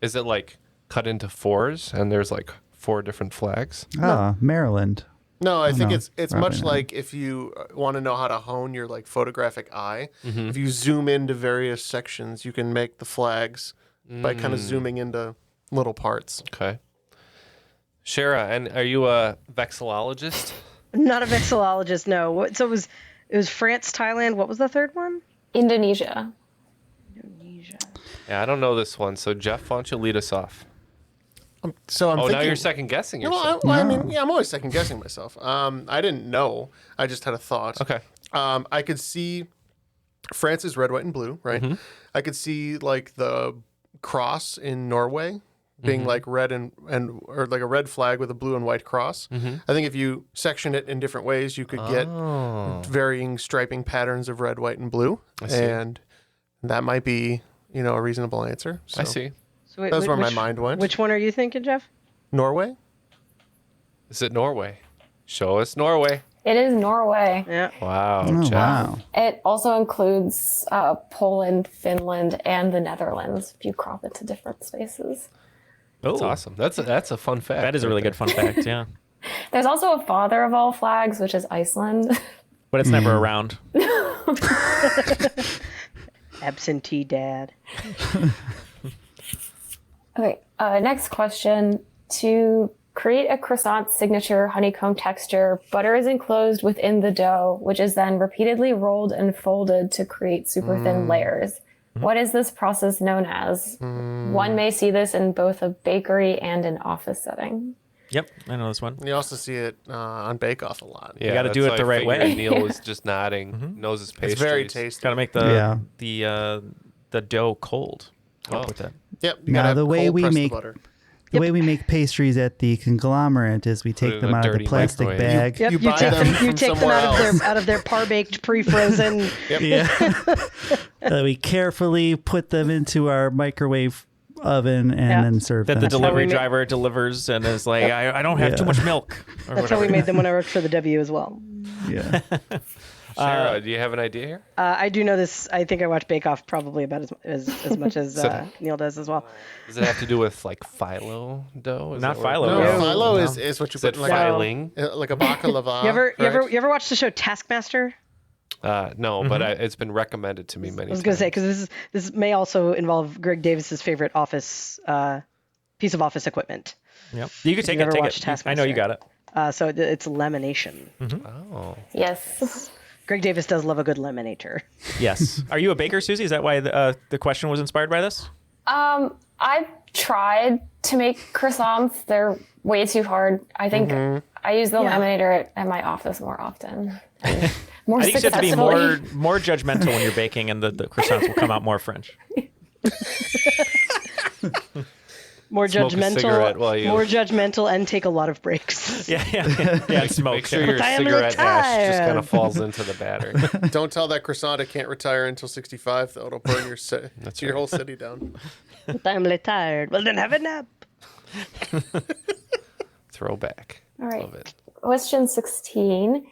Is it like cut into 4s and there's like 4 different flags? Ah, Maryland. No, I think no, it's probably much not. like if you want to know how to hone your like photographic eye. If you zoom into various sections, you can make the flags by kind of zooming into little parts. Okay. Shara, and are you a vexillologist? Not a vexillologist, no. So it was France, Thailand. What was the third one? Indonesia. Yeah, I don't know this one. So Jeff, why don't you lead us off? So I'm thinking, now you're second guessing yourself. I mean, I'm always second guessing myself. I didn't know. I just had a thought. Okay. I could see France is red, white, and blue, right? Mm-hmm. I could see like the cross in Norway being like red and or like a red flag with a blue and white cross. I think if you section it in different ways, you could get varying striping patterns of red, white, and blue, and that might be a reasonable answer. So I see. So wait, that's where my mind went. Which one are you thinking, Jeff? Norway? Is it Norway? Show us Norway. It is Norway. Yeah. Wow, Jeff. Wow. It also includes Poland, Finland, and the Netherlands if you crop it to different spaces. That's awesome. That's a fun fact. That is a really good fun fact, yeah. There's also a father of all flags, which is Iceland. But it's never around. Absentee dad. Okay, next question. To create a croissant signature honeycomb texture, butter is enclosed within the dough, which is then repeatedly rolled and folded to create super thin layers. What is this process known as? One may see this in both a bakery and an office setting. Yep, I know this one. You also see it on Bake Off a lot. Yeah, you got to do it the right way. Neal was just nodding, knows his pastries. It's very tasty. Got to make the dough cold. Help with that. Yep. You Now gotta the way cold we press make the butter. the way we make pastries at the conglomerate is we Put it take in them a out of the dirty plastic microwave. bag. Yep, You buy them you from take them somewhere out else. of their par-baked, pre-frozen. Yeah. We carefully put them into our microwave oven and then serve That them. the delivery we driver delivers and is like, I don't have too much milk. Or That's how we made them when I worked for the W as well. Yeah. Shara, do you have an idea here? I do know this. I think I watch Bake Off probably about as much as Neal does as well. Does it have to do with like phyllo dough? Is Not that what- phyllo. No, No. phyllo is what you Is put it in like filing? like a baklava. You ever watch the show Taskmaster? No, but it's been recommended to me many times. I was going to say because this may also involve Greg Davis's favorite office piece of office equipment. Yep. You can take never it. watched I know you got it. So it's lamination. Oh. Yes. Greg Davis does love a good laminator. Yes. Are you a baker, Susie? Is that why the question was inspired by this? I've tried to make croissants. They're way too hard. I think I use the laminator at my office more often. More I think you have to be successfully. more judgmental when you're baking, and the croissants will come out more French. More Smoke a cigarette while you- more judgmental, and take a lot of breaks. Yeah. Smoke. Make sure your I am cigarette ash just retired. kind of falls into the batter. Don't tell that croissant it can't retire until 65, though. It'll burn your whole city down. I'm retired. Well, then have a nap. Throwback. All right. Love it. Question 16.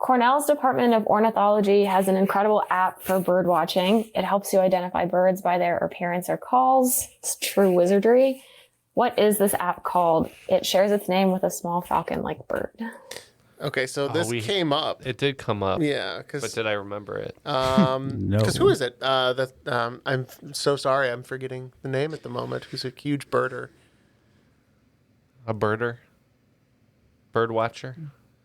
Cornell's Department of Ornithology has an incredible app for bird watching. It helps you identify birds by their appearance or calls. It's true wizardry. What is this app called? It shares its name with a small falcon-like bird. Okay, so this came up. It did come up. Yeah, but did I remember it? No. Because who is it? I'm so sorry, I'm forgetting the name at the moment. Who's a huge birder? A birder? Bird watcher?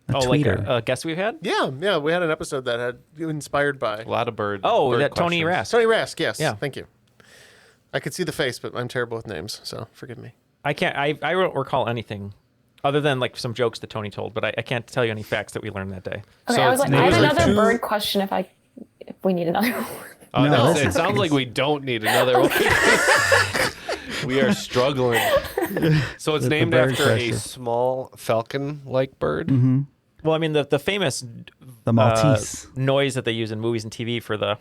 Like a guest we've had? Yeah, we had an episode that had inspired by A lot of bird. Oh, bird that Tony questions. Rask. Tony Rask. Yes, Yeah. thank you. I could see the face, but I'm terrible with names, so forgive me. I can't. I don't recall anything other than like some jokes that Tony told, but I can't tell you any facts that we learned that day. Okay, So I was it's like, I have named another two- bird question if we need another one. Oh, No, no, it sounds like we don't need another one. We are struggling. So it's The named bird after a crusher. small falcon-like bird. Well, I mean the famous The Maltese. noise that they use in movies and TV for the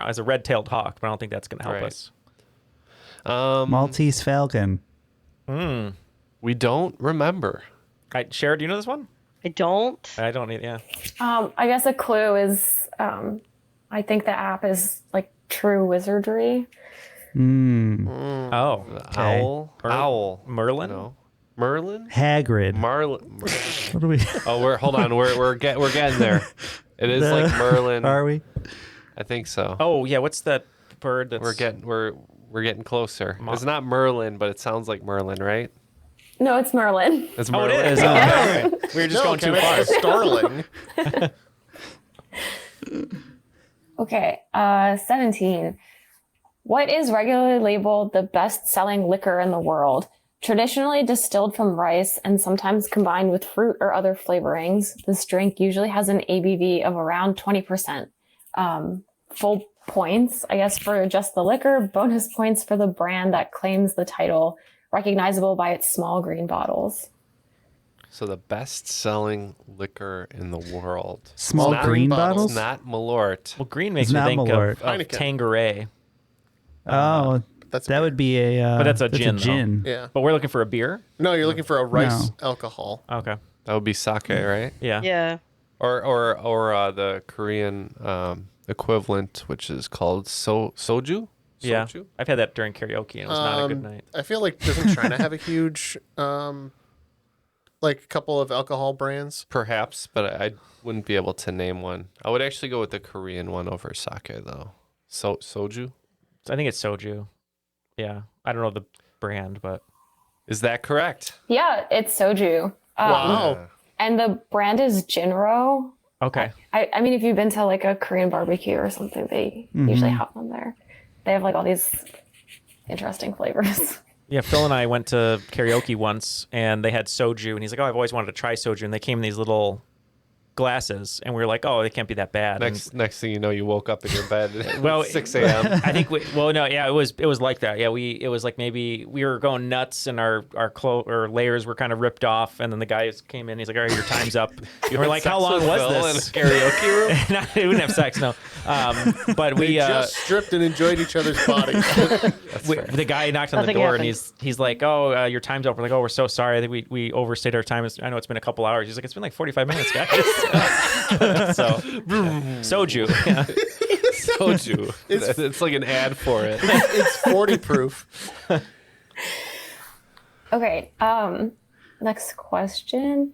as a red-tailed hawk, but I don't think that's going to help Right. us. Maltese falcon. We don't remember. Shara, do you know this one? I don't. I don't need. Yeah. I guess a clue is I think the app is like true wizardry. Oh, Owl. Merlin. No. Merlin? Hagrid. Marlin. What do we? Oh, hold on. We're getting there. It is like Merlin. Are we? I think so. Oh yeah, what's that bird? That's We're We're getting closer. It's not Merlin, but it sounds like Merlin, right? No, it's Merlin. It's Merlin. It is. Okay. We were just going too far. Starling. Okay, 17. What is regularly labeled the best-selling liquor in the world? Traditionally distilled from rice and sometimes combined with fruit or other flavorings, this drink usually has an ABV of around 20%. Full points, I guess, for just the liquor, bonus points for the brand that claims the title, recognizable by its small green bottles. So the best-selling liquor in the world. Small green bottles? It's not Malort. Well, green makes me think of Tanqueray. That would be a. But that's a gin. Yeah. But we're looking for a beer? No, you're looking for a rice alcohol. Okay. That would be sake, right? Yeah. Yeah. Or the Korean equivalent, which is called soju. Yeah, Soju? I've had that during karaoke, and it was not a good night. I feel like doesn't China have a huge, like couple of alcohol brands? Perhaps, but I wouldn't be able to name one. I would actually go with the Korean one over sake, though. Soju? I think it's soju. Yeah, I don't know the brand, but is that correct? Yeah, it's soju. Wow. And the brand is Jinro. Okay. I mean, if you've been to like a Korean barbecue or something, they usually have them there. They have like all these interesting flavors. Yeah, Phil and I went to karaoke once, and they had soju, and he's like, "Oh, I've always wanted to try soju," and they came in these little glasses, and we were like, "Oh, they can't be that bad." Next thing you know, you woke up in your bed at well, 6 a.m. I think it was like that. Yeah, it was like maybe we were going nuts, and our layers were kind of ripped off, and then the guy came in. He's like, "All right, your time's up." We were like, "How long was this?" In a karaoke room? No, we didn't have sex, no. But we just stripped and enjoyed each other's bodies. The guy knocked on the door, and he's like, "Oh, your time's up." We're like, "Oh, we're so sorry. I think we overstayed our time. I know it's been a couple hours." He's like, "It's been like 45 minutes, guys." So soju. Yeah. Soju. It's like an ad for it. It's 40 proof. Okay. Next question.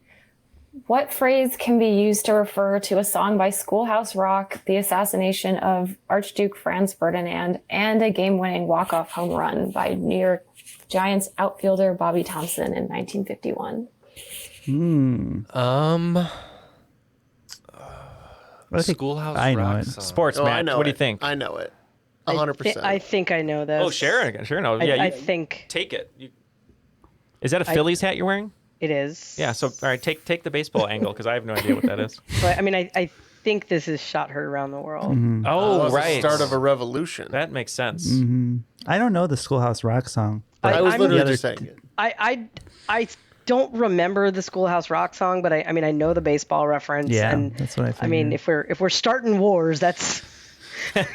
What phrase can be used to refer to a song by Schoolhouse Rock, the assassination of Archduke Franz Ferdinand, and a game-winning walk-off home run by New York Giants outfielder Bobby Thompson in 1951? Schoolhouse I know Rock it. song. Sports, Matt. What do you think? I know it. 100%. I think I know this. Oh, Shara knows. Yeah, I think take it. Is that a Phillies hat you're wearing? it is. Yeah. So, all right, take the baseball angle because I have no idea what that is. But I mean, I think this is Shot Heard Around the World. Oh, the right. start of a revolution. That makes sense. I don't know the Schoolhouse Rock song. I was literally just saying it. I don't remember the Schoolhouse Rock song, but I mean I know the baseball reference. Yeah, and that's what I figured. I mean, if we're starting wars, that's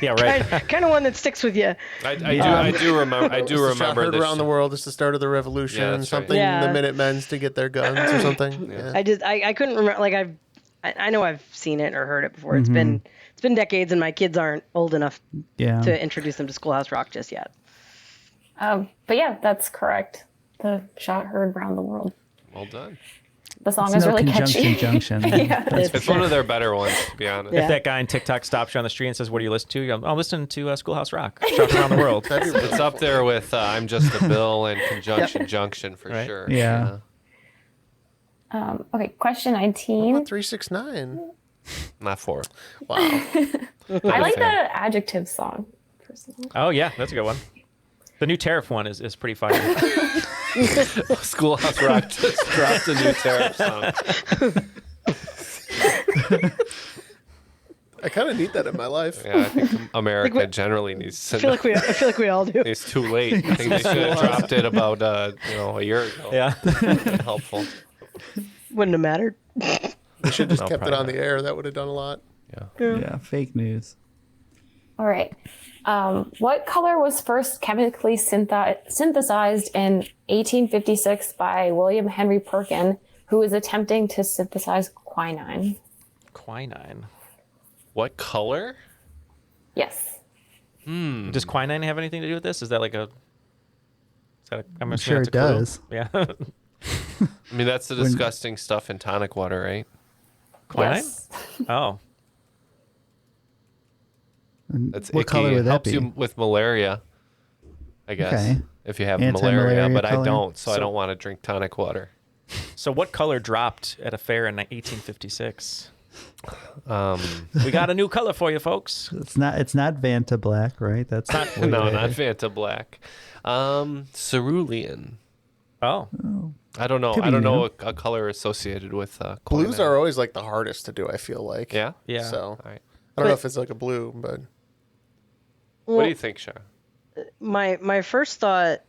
Yeah, right. kind of one that sticks with you. I do remember. I do Shot remember Heard this. Around the World is the start of the revolution. Yeah, that's something. right. Yeah. The Minutemen's to get their guns or something. Yeah. I couldn't remember. Like I know I've seen it or heard it before. It's been decades, and my kids aren't old enough to introduce them to Schoolhouse Rock just yet. But yeah, that's correct. The Shot Heard Around the World. Well done. The song is really catchy. Junction. Yeah. It's one of their better ones, to be honest. If that guy on TikTok stops you on the street and says, "What do you listen to?" You go, "I'm listening to Schoolhouse Rock, Shot Around the World." It's up there with I'm Just a Bill and Conjunction Junction for sure. Yeah. Okay, question 19. 369. Not 4. Wow. I like the adjective song, personally. Oh yeah, that's a good one. The new Tariff one is pretty fire. Schoolhouse Rock just dropped a new Tariff song. I kind of need that in my life. Yeah, I think America generally needs to. I feel like we all do. It's too late. I think they should have dropped it about a year ago. Yeah. Helpful. Wouldn't have mattered. We should have just kept it on the air. That would have done a lot. Yeah, fake news. All right. What color was first chemically synthesized in 1856 by William Henry Perkin, who was attempting to synthesize quinine? Quinine. What color? Yes. Does quinine have anything to do with this? Is that like a? I'm sure that's it a clue. does. Yeah. I mean, that's the disgusting stuff in tonic water, right? Quinine? Yes. Oh. That's What icky. color would It that helps be? you with malaria. I guess. Okay. If you have Anti-malaria malaria, but color. I don't, so I don't want to drink tonic water. So what color dropped at a fair in 1856? We got a new color for you, folks. It's not Vanta Black, right? That's not not Vanta Black. Cerulean. Oh. I don't know. I don't know a color associated with blues are always like the hardest to do, I feel like. Yeah? Yeah. So All right. I don't know if it's like a blue, but What do you think, Shara? My first thought,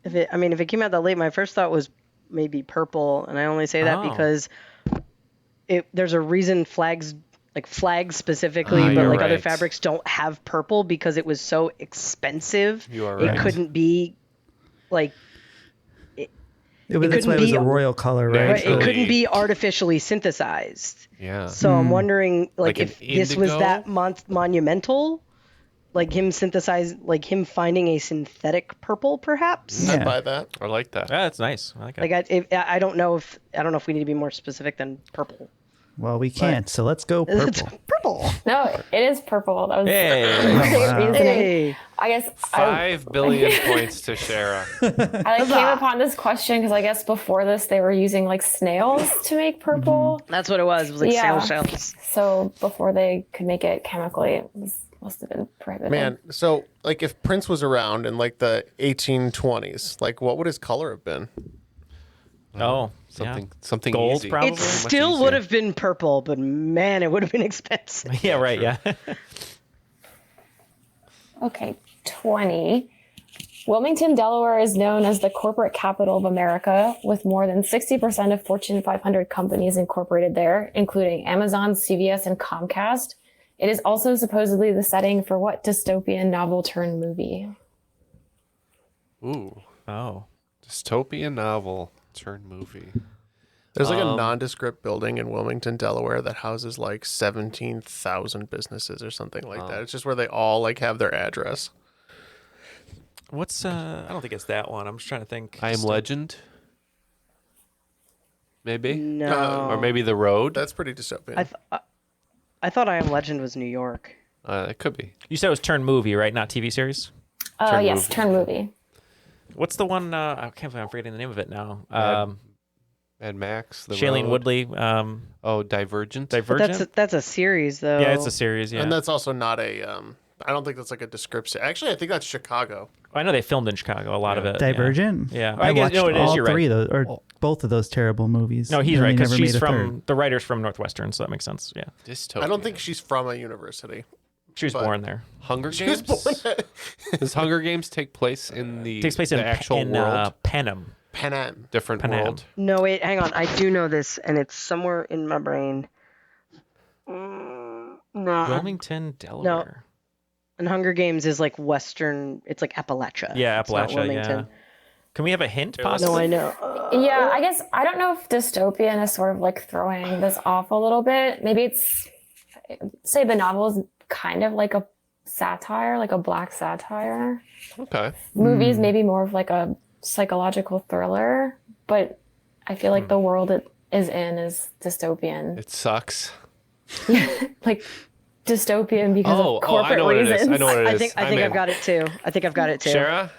if it came out that late, my first thought was maybe purple, and I only say that because there's a reason flags specifically, but like other fabrics don't have purple because it was so expensive. You are right. It couldn't be like. That's why it was a royal color, right? It couldn't be artificially synthesized. Yeah. So I'm wondering, like if this was indigo? that monumental, like him finding a synthetic purple, perhaps. I'd buy that. I like that. Yeah, that's nice. I like it. Like I don't know if we need to be more specific than purple. Well, we can't, so let's go purple. It's purple. No, it is purple. That was Hey. great reasoning. Hey. I guess 5 billion points to Shara. I came upon this question because I guess before this they were using like snails to make purple. That's what it was. It was like snail shells. So before they could make it chemically, it must have been prohibited. Man, so like if Prince was around in like the 1820s, like what would his color have been? Something gold, easy. probably. It still would have been purple, but man, it would have been expensive. Yeah, right. Yeah. Okay, 20. Wilmington, Delaware is known as the corporate capital of America, with more than 60% of Fortune 500 companies incorporated there, including Amazon, CVS, and Comcast. It is also supposedly the setting for what dystopian novel turned movie? Ooh. Oh. Dystopian novel turned movie. There's like a nondescript building in Wilmington, Delaware that houses like 17,000 businesses or something like that. It's just where they all like have their address. What's I don't think it's that one. I'm just trying to think. I Am Legend? Maybe? No. Or maybe The Road? That's pretty dystopian. I thought I Am Legend was New York. It could be. You said it was turned movie, right? Not TV series? Yes, turned movie. What's the one? I can't believe I'm forgetting the name of it now. Mad Max, The Shailene Road. Woodley. Divergent? Divergent? That's a series, though. Yeah, it's a series, yeah. And that's also not a, I don't think that's like a description. Actually, I think that's Chicago. I know they filmed in Chicago, a lot of it. Divergent? Yeah. I guess, watched no, it is. all You're three right. of those, or both of those terrible movies. No, he's and right, they because never she's made a from, third. the writer's from Northwestern, so that makes sense, yeah. Dystopian. I don't think she's from a university. She was born there. Hunger She was Games? born Does Hunger Games take place in the Takes place the in actual world? Panem. Panam. Different Panam. world? No, wait, hang on. I do know this, and it's somewhere in my brain. No. Wilmington, Delaware. And Hunger Games is like Western. It's like Appalachia. Yeah, It's not Appalachia, Wilmington. yeah. Can we have a hint, No, possibly? I know. Yeah, I guess I don't know if dystopian is sort of like throwing this off a little bit. Maybe it's, say the novel is kind of like a satire, like a black satire. Okay. Movies maybe more of like a psychological thriller, but I feel like the world it is in is dystopian. It sucks. Like dystopian because of corporate I know what reasons. it is. I know what it is. I think I've got it too. Shara?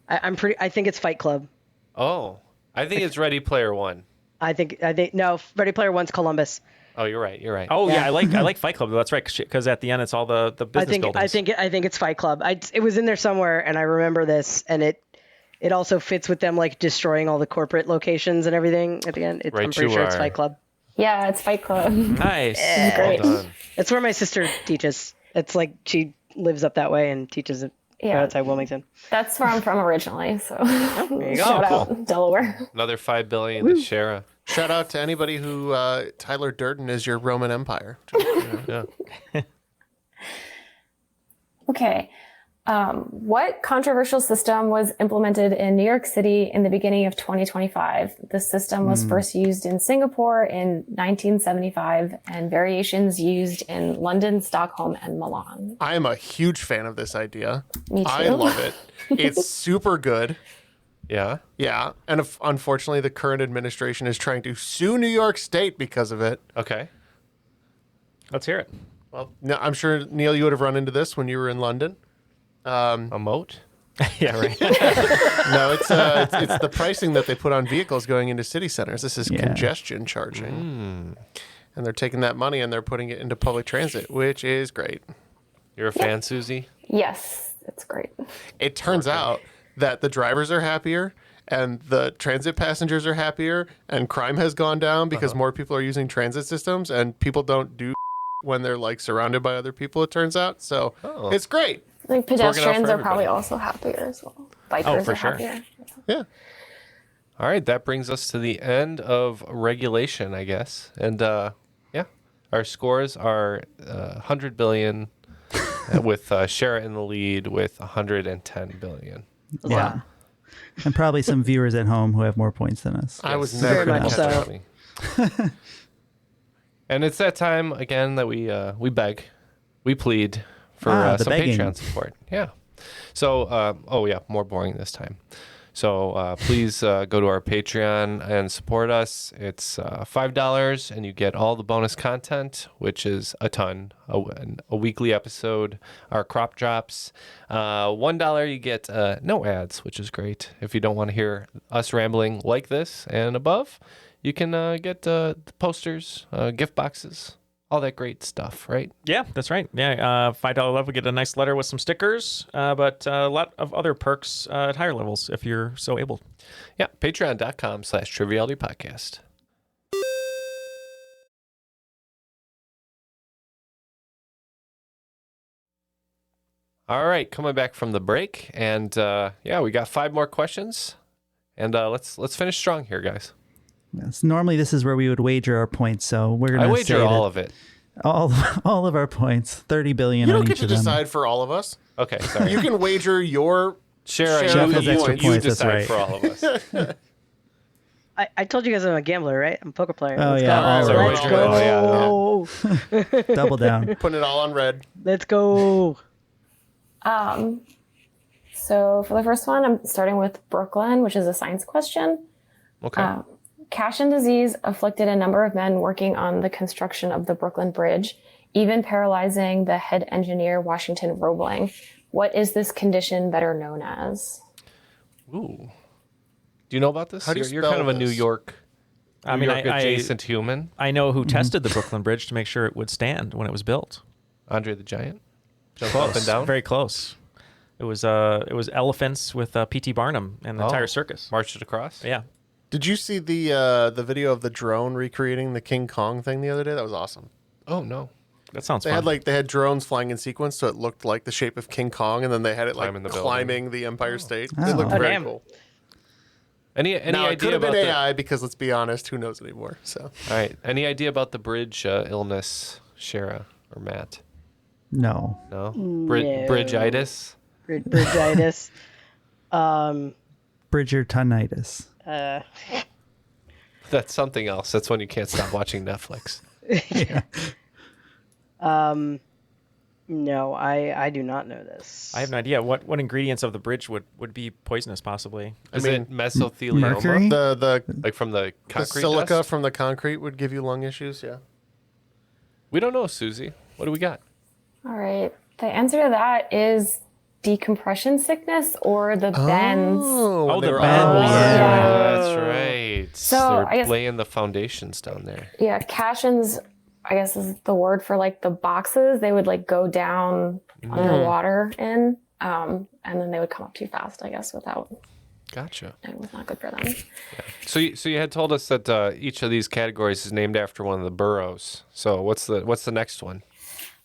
I think it's Fight Club. Oh, I think it's Ready Player One. I think no, Ready Player One's Columbus. Oh, you're right. You're right. Oh, yeah, I like Fight Club. That's right, because at the end, it's all the business buildings. I think it's Fight Club. It was in there somewhere, and I remember this, and it also fits with them like destroying all the corporate locations and everything at the end. I'm pretty sure it's Fight Club. Yeah, it's Fight Club. Nice. It's great. Well done. It's where my sister teaches. It's like she lives up that way and teaches at outside Wilmington. That's where I'm from originally. So There you go. shout cool. out Delaware. Another 5 billion to Shara. Shout out to anybody who Tyler Durden is your Roman Empire. Yeah. Okay. What controversial system was implemented in New York City in the beginning of 2025? The system was first used in Singapore in 1975 and variations used in London, Stockholm, and Milan. I am a huge fan of this idea. Me too. I love it. It's super good. Yeah. Yeah. And unfortunately, the current administration is trying to sue New York State because of it. Okay. Let's hear it. Well, I'm sure, Neal, you would have run into this when you were in London. A moat? Yeah, right. No, it's the pricing that they put on vehicles going into city centers. This is congestion charging. And they're taking that money and they're putting it into public transit, which is great. You're a fan, Susie? Yes, it's great. It turns out that the drivers are happier and the transit passengers are happier and crime has gone down because more people are using transit systems and people don't do when they're like surrounded by other people, it turns out. So it's great. Like pedestrians are probably also happier as well. Bikers are happier. Yeah. All right, that brings us to the end of regulation, I guess. And our scores are 100 billion with Shara in the lead with 110 billion. Yeah. And probably some viewers at home who have more points than us. I was never Very much so. And it's that time again that we beg, we plead for some begging. Patreon support. Yeah. So, more boring this time. So please go to our Patreon and support us. It's $5 and you get all the bonus content, which is a ton. A weekly episode, our crop drops. $1 you get no ads, which is great. If you don't want to hear us rambling like this and above, you can get the posters, gift boxes, all that great stuff, right? Yeah, that's right. Yeah, $5 level, we get a nice letter with some stickers, but a lot of other perks at higher levels if you're so able. Yeah, patreon.com/trivialitypodcast. All right, coming back from the break, and we got 5 more questions, and let's finish strong here, guys. Yes, normally this is where we would wager our points, so we're going to wager all of it. All of our points, 30 billion You on don't each get to of them. decide for all of us. Okay, sorry. You can wager your Shara, share of has the extra points. you points, that's decide right. for all of us. I told you guys I'm a gambler, right? I'm a poker player. Oh, Let's yeah. go. Oh, Let's right. go. Double down. Putting it all on red. Let's go. So for the first one, I'm starting with Brooklyn, which is a science question. Okay. Cashin disease afflicted a number of men working on the construction of the Brooklyn Bridge, even paralyzing the head engineer, Washington Roebling. What is this condition better known as? Ooh. Do you know about this? How do you You're spell kind of a New this? York, I New mean, York adjacent human. I know who tested the Brooklyn Bridge to make sure it would stand when it was built. Andre the Giant. Jump up and down. Very close. It was elephants with P.T. Barnum and the entire circus. Marched it across. Yeah. Did you see the video of the drone recreating the King Kong thing the other day? That was awesome. Oh no. That sounds They fun. had drones flying in sequence, so it looked like the shape of King Kong, and then they had it Climbing the building. climbing the Empire State. Oh. It looked Oh, very damn. cool. Any Now it could idea have about been the? AI because let's be honest, who knows anymore? So All right. Any idea about the bridge illness, Shara or Matt? No. No. No. Bridgeitis. Bridgeitis. Bridgertonitis. That's something else. That's when you can't stop watching Netflix. No, I do not know this. I have no idea what ingredients of the bridge would be poisonous, possibly. Is it mesothelioma? Mercury? the Like from the concrete silica dust? from the concrete would give you lung issues. Yeah. We don't know, Susie. What do we got? All right. The answer to that is decompression sickness or the bends. Oh, they the were bends. on water. Yeah. That's right. So, They're I guess- laying the foundations down there. Yeah, Cashin's, I guess, is the word for like the boxes. They would like go down underwater in, and then they would come up too fast, I guess, without. Gotcha. It was not good for them. So you had told us that each of these categories is named after one of the boroughs. So what's the next one?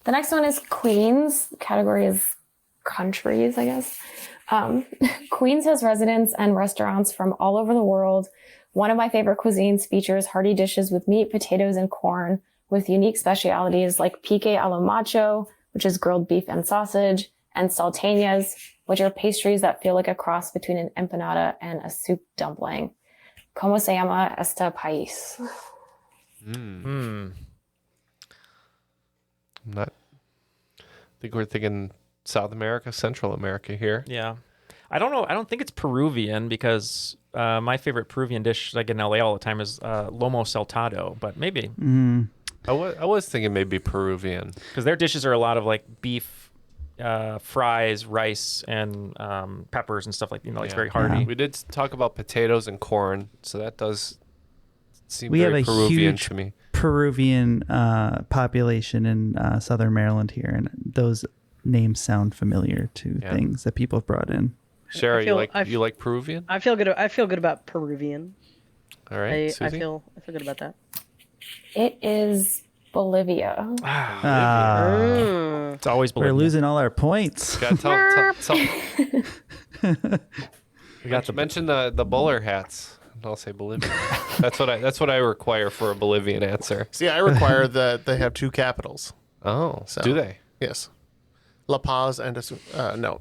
The next one is Queens. The category is countries, I guess. Queens has residents and restaurants from all over the world. One of my favorite cuisines features hearty dishes with meat, potatoes, and corn, with unique specialities like pique a la macho, which is grilled beef and sausage, and salteñas, which are pastries that feel like a cross between an empanada and a soup dumpling. ¿Cómo se llama este país? I think we're thinking South America, Central America here. Yeah. I don't know. I don't think it's Peruvian because my favorite Peruvian dish I get in LA all the time is lomo saltado, but maybe. I was thinking maybe Peruvian. Because their dishes are a lot of like beef fries, rice, and peppers and stuff like it's very hearty. We did talk about potatoes and corn, so that does seem We have very a Peruvian huge to me. Peruvian population in Southern Maryland here, and those names sound familiar to things that people have brought in. Shara, you like Peruvian? I feel good about Peruvian. All right, I feel good about that. It is Bolivia. It's always Bolivia. We're losing all our points. We got to mention the bowler hats. I'll say Bolivia. That's what I require for a Bolivian answer. See, I require that they have 2 capitals. Oh, So, do they? Yes. La Paz and no.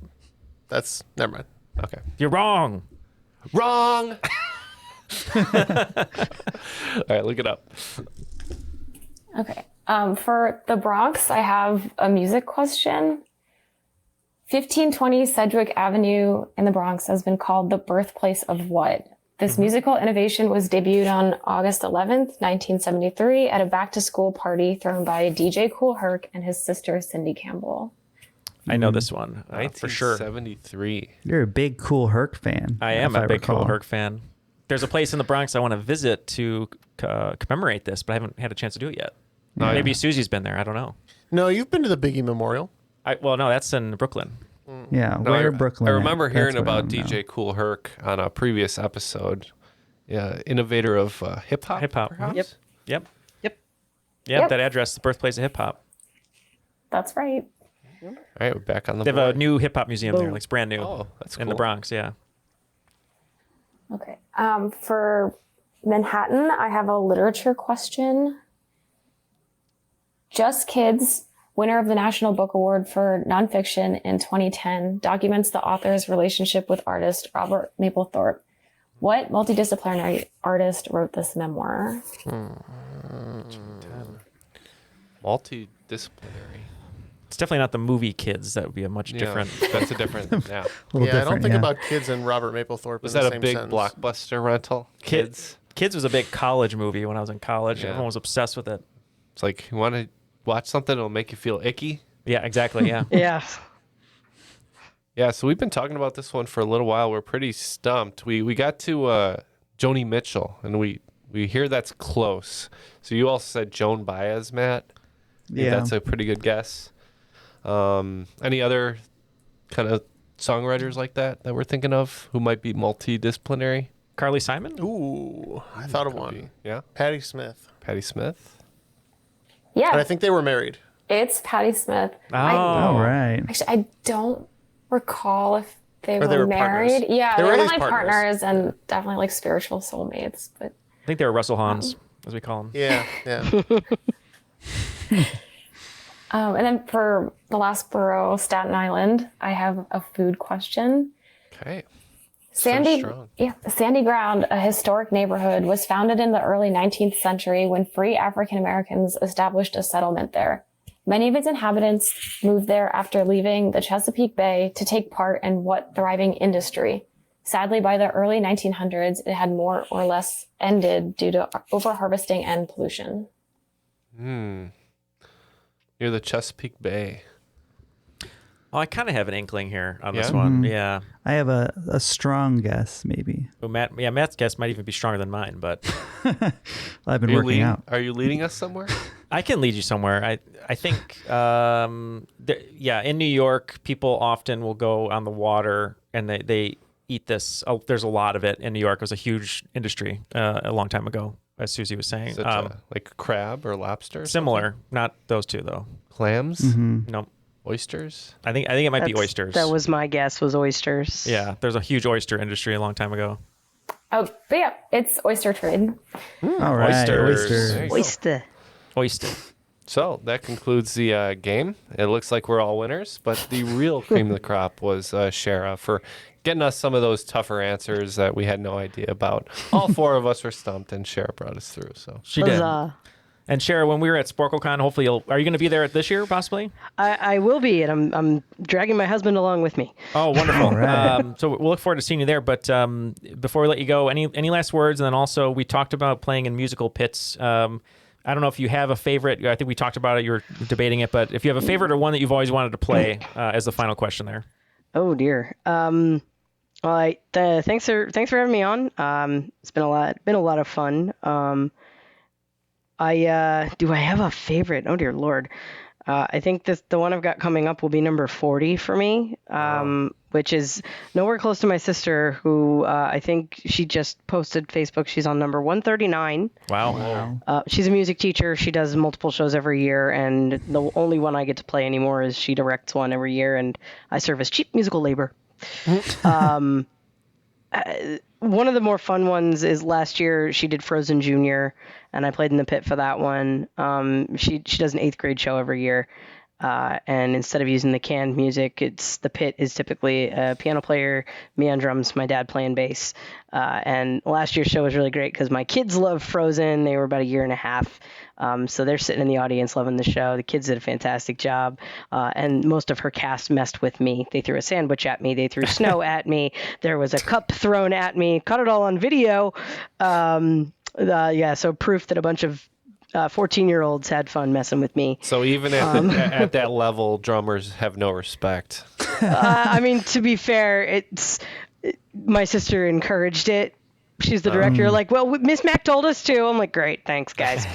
That's never mind. Okay. You're wrong. Wrong. All right, look it up. Okay. For the Bronx, I have a music question. 1520 Sedgwick Avenue in the Bronx has been called the birthplace of what? This musical innovation was debuted on August 11th, 1973 at a back-to-school party thrown by DJ Kool Herc and his sister Cindy Campbell. I know this one for sure. 1973. You're a big Kool Herc fan. I am a big Kool Herc fan. There's a place in the Bronx I want to visit to commemorate this, but I haven't had a chance to do it yet. Maybe Susie's been there. I don't know. No, you've been to the Biggie Memorial. No, that's in Brooklyn. Yeah, where Brooklyn? I remember hearing about DJ Kool Herc on a previous episode. Yeah, innovator of hip hop. Perhaps? Yep. Yep. That address, the birthplace of hip hop. That's right. All right, we're back on the They board. have a new hip hop museum there. Like it's brand new. Oh, that's cool. In the Bronx, yeah. Okay. For Manhattan, I have a literature question. Just Kids, winner of the National Book Award for Nonfiction in 2010, documents the author's relationship with artist Robert Mapplethorpe. What multidisciplinary artist wrote this memoir? Multidisciplinary. It's definitely not the movie Kids. That would be a much different. That's a different. Yeah. I don't think about kids and Robert Mapplethorpe. Was in that the a same big sentence. blockbuster rental? Kids. Kids was a big college movie when I was in college. Yeah. Everyone was obsessed with it. It's like you want to watch something that'll make you feel icky. Yeah, exactly. Yeah. Yeah. Yeah, so we've been talking about this one for a little while. We're pretty stumped. We got to Joni Mitchell, and we hear that's close. So you also said Joan Baez, Matt. I think that's a pretty good guess. Any other kind of songwriters like that we're thinking of who might be multidisciplinary? Carly Simon? Ooh, I thought of one. Be. Yeah, Patti Smith. Patti Smith. Yeah. And I think they were married. It's Patti Smith. All right. Actually, I don't recall if they Or they were were partners. married. Yeah, They they were were at least definitely partners. partners and definitely like spiritual soulmates. But I think they were Russell Hans, as we call them. Yeah. and then for the last borough, Staten Island, I have a food question. Okay. Sandy Ground, a historic neighborhood, was founded in the early 19th century when free African Americans established a settlement there. Many of its inhabitants moved there after leaving the Chesapeake Bay to take part in what thriving industry. Sadly, by the early 1900s, it had more or less ended due to overharvesting and pollution. Near the Chesapeake Bay. Oh, I kind of have an inkling here on this one. Yeah. I have a strong guess, maybe. Well, Matt's guess might even be stronger than mine, but I've been working out. Are you leading us somewhere? I can lead you somewhere. I think, in New York, people often will go on the water and they eat this. Oh, there's a lot of it in New York. It was a huge industry a long time ago, as Susie was saying. Is it like crab or lobster? Or similar, something? not those two though. Clams? No. Oysters? I think it might be oysters. That was my guess. Was oysters. Yeah, there's a huge oyster industry a long time ago. Oh, but yeah, it's oyster trade. All right, Oysters. Oyster. So that concludes the game. It looks like we're all winners, but the real cream of the crop was Shara for getting us some of those tougher answers that we had no idea about. All four of us were stumped, and Shara brought us through. So she did. And Shara, when we were at SporkleCon, hopefully are you going to be there this year, possibly? I will be, and I'm dragging my husband along with me. Oh, wonderful! Right. So we'll look forward to seeing you there. But before we let you go, any last words? And then also, we talked about playing in musical pits. I don't know if you have a favorite. I think we talked about it. You were debating it, but if you have a favorite or one that you've always wanted to play as the final question there. Oh dear. Well, thanks for having me on. It's been a lot of fun. Do I have a favorite? Oh dear Lord. I think the one I've got coming up will be number 40 for me, which is nowhere close to my sister, who I think she just posted Facebook. She's on number 139. Wow. She's a music teacher. She does multiple shows every year, and the only one I get to play anymore is she directs one every year, and I serve as cheap musical labor. One of the more fun ones is last year she did Frozen Junior, and I played in the pit for that one. She does an 8th grade show every year, and instead of using the canned music, the pit is typically a piano player, me on drums, my dad playing bass. And last year's show was really great because my kids love Frozen. They were about a year and a half. So they're sitting in the audience loving the show. The kids did a fantastic job. And most of her cast messed with me. They threw a sandwich at me. They threw snow at me. There was a cup thrown at me. Caught it all on video. So proof that a bunch of 14-year-olds had fun messing with me. So even at that level, drummers have no respect. I mean, to be fair, my sister encouraged it. She's the director. Like, well, Miss Mac told us to. I'm like, great, thanks, guys.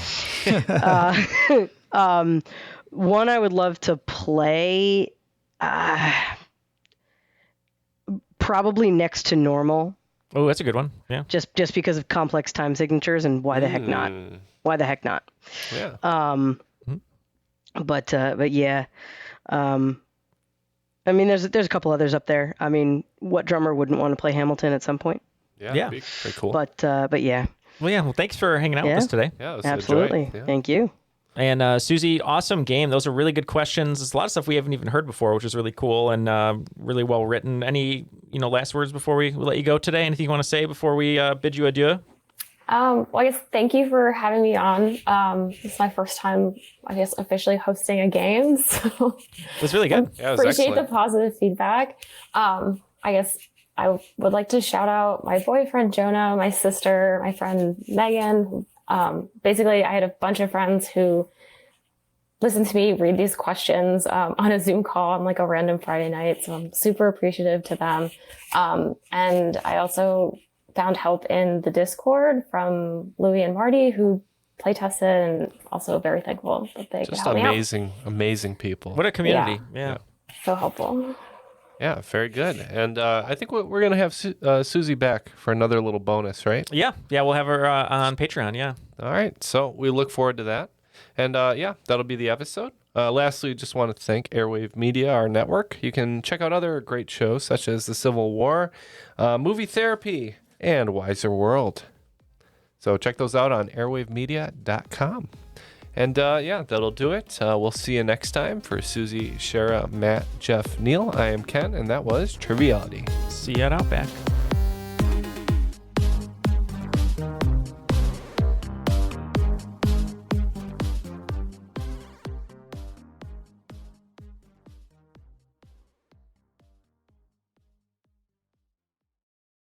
One I would love to play, probably Next to Normal. Oh, that's a good one. Yeah. Just because of complex time signatures, and why the heck not? Why the heck not? Yeah. But yeah. I mean, there's a couple others up there. I mean, what drummer wouldn't want to play Hamilton at some point? Yeah. Pretty cool. But yeah. Well, thanks for hanging out with us today. Yeah, it was absolutely. A joy. Yeah. Thank you. And Susie, awesome game. Those are really good questions. There's a lot of stuff we haven't even heard before, which is really cool and really well written. Any last words before we let you go today? Anything you want to say before we bid you adieu? Well, I guess thank you for having me on. It's my first time, I guess, officially hosting a game. So that's really good. Yeah, appreciate excellent. the positive feedback. I guess I would like to shout out my boyfriend, Jonah, my sister, my friend, Megan. Basically, I had a bunch of friends who listened to me read these questions on a Zoom call on like a random Friday night. So I'm super appreciative to them. And I also found help in the Discord from Louie and Marty, who play tested, and also very thankful that they could help me out. Amazing people. What a community. Yeah. So helpful. Yeah, very good. And I think we're going to have Susie back for another little bonus, right? Yeah, we'll have her on Patreon, yeah. All right, so we look forward to that. And that'll be the episode. Lastly, just want to thank Airwave Media, our network. You can check out other great shows such as The Civil War, Movie Therapy, and Wiser World. So check those out on airwavemedia.com. And that'll do it. We'll see you next time. For Susie, Shara, Matt, Jeff, Neal, I am Ken, and that was Triviality. See you at Outback.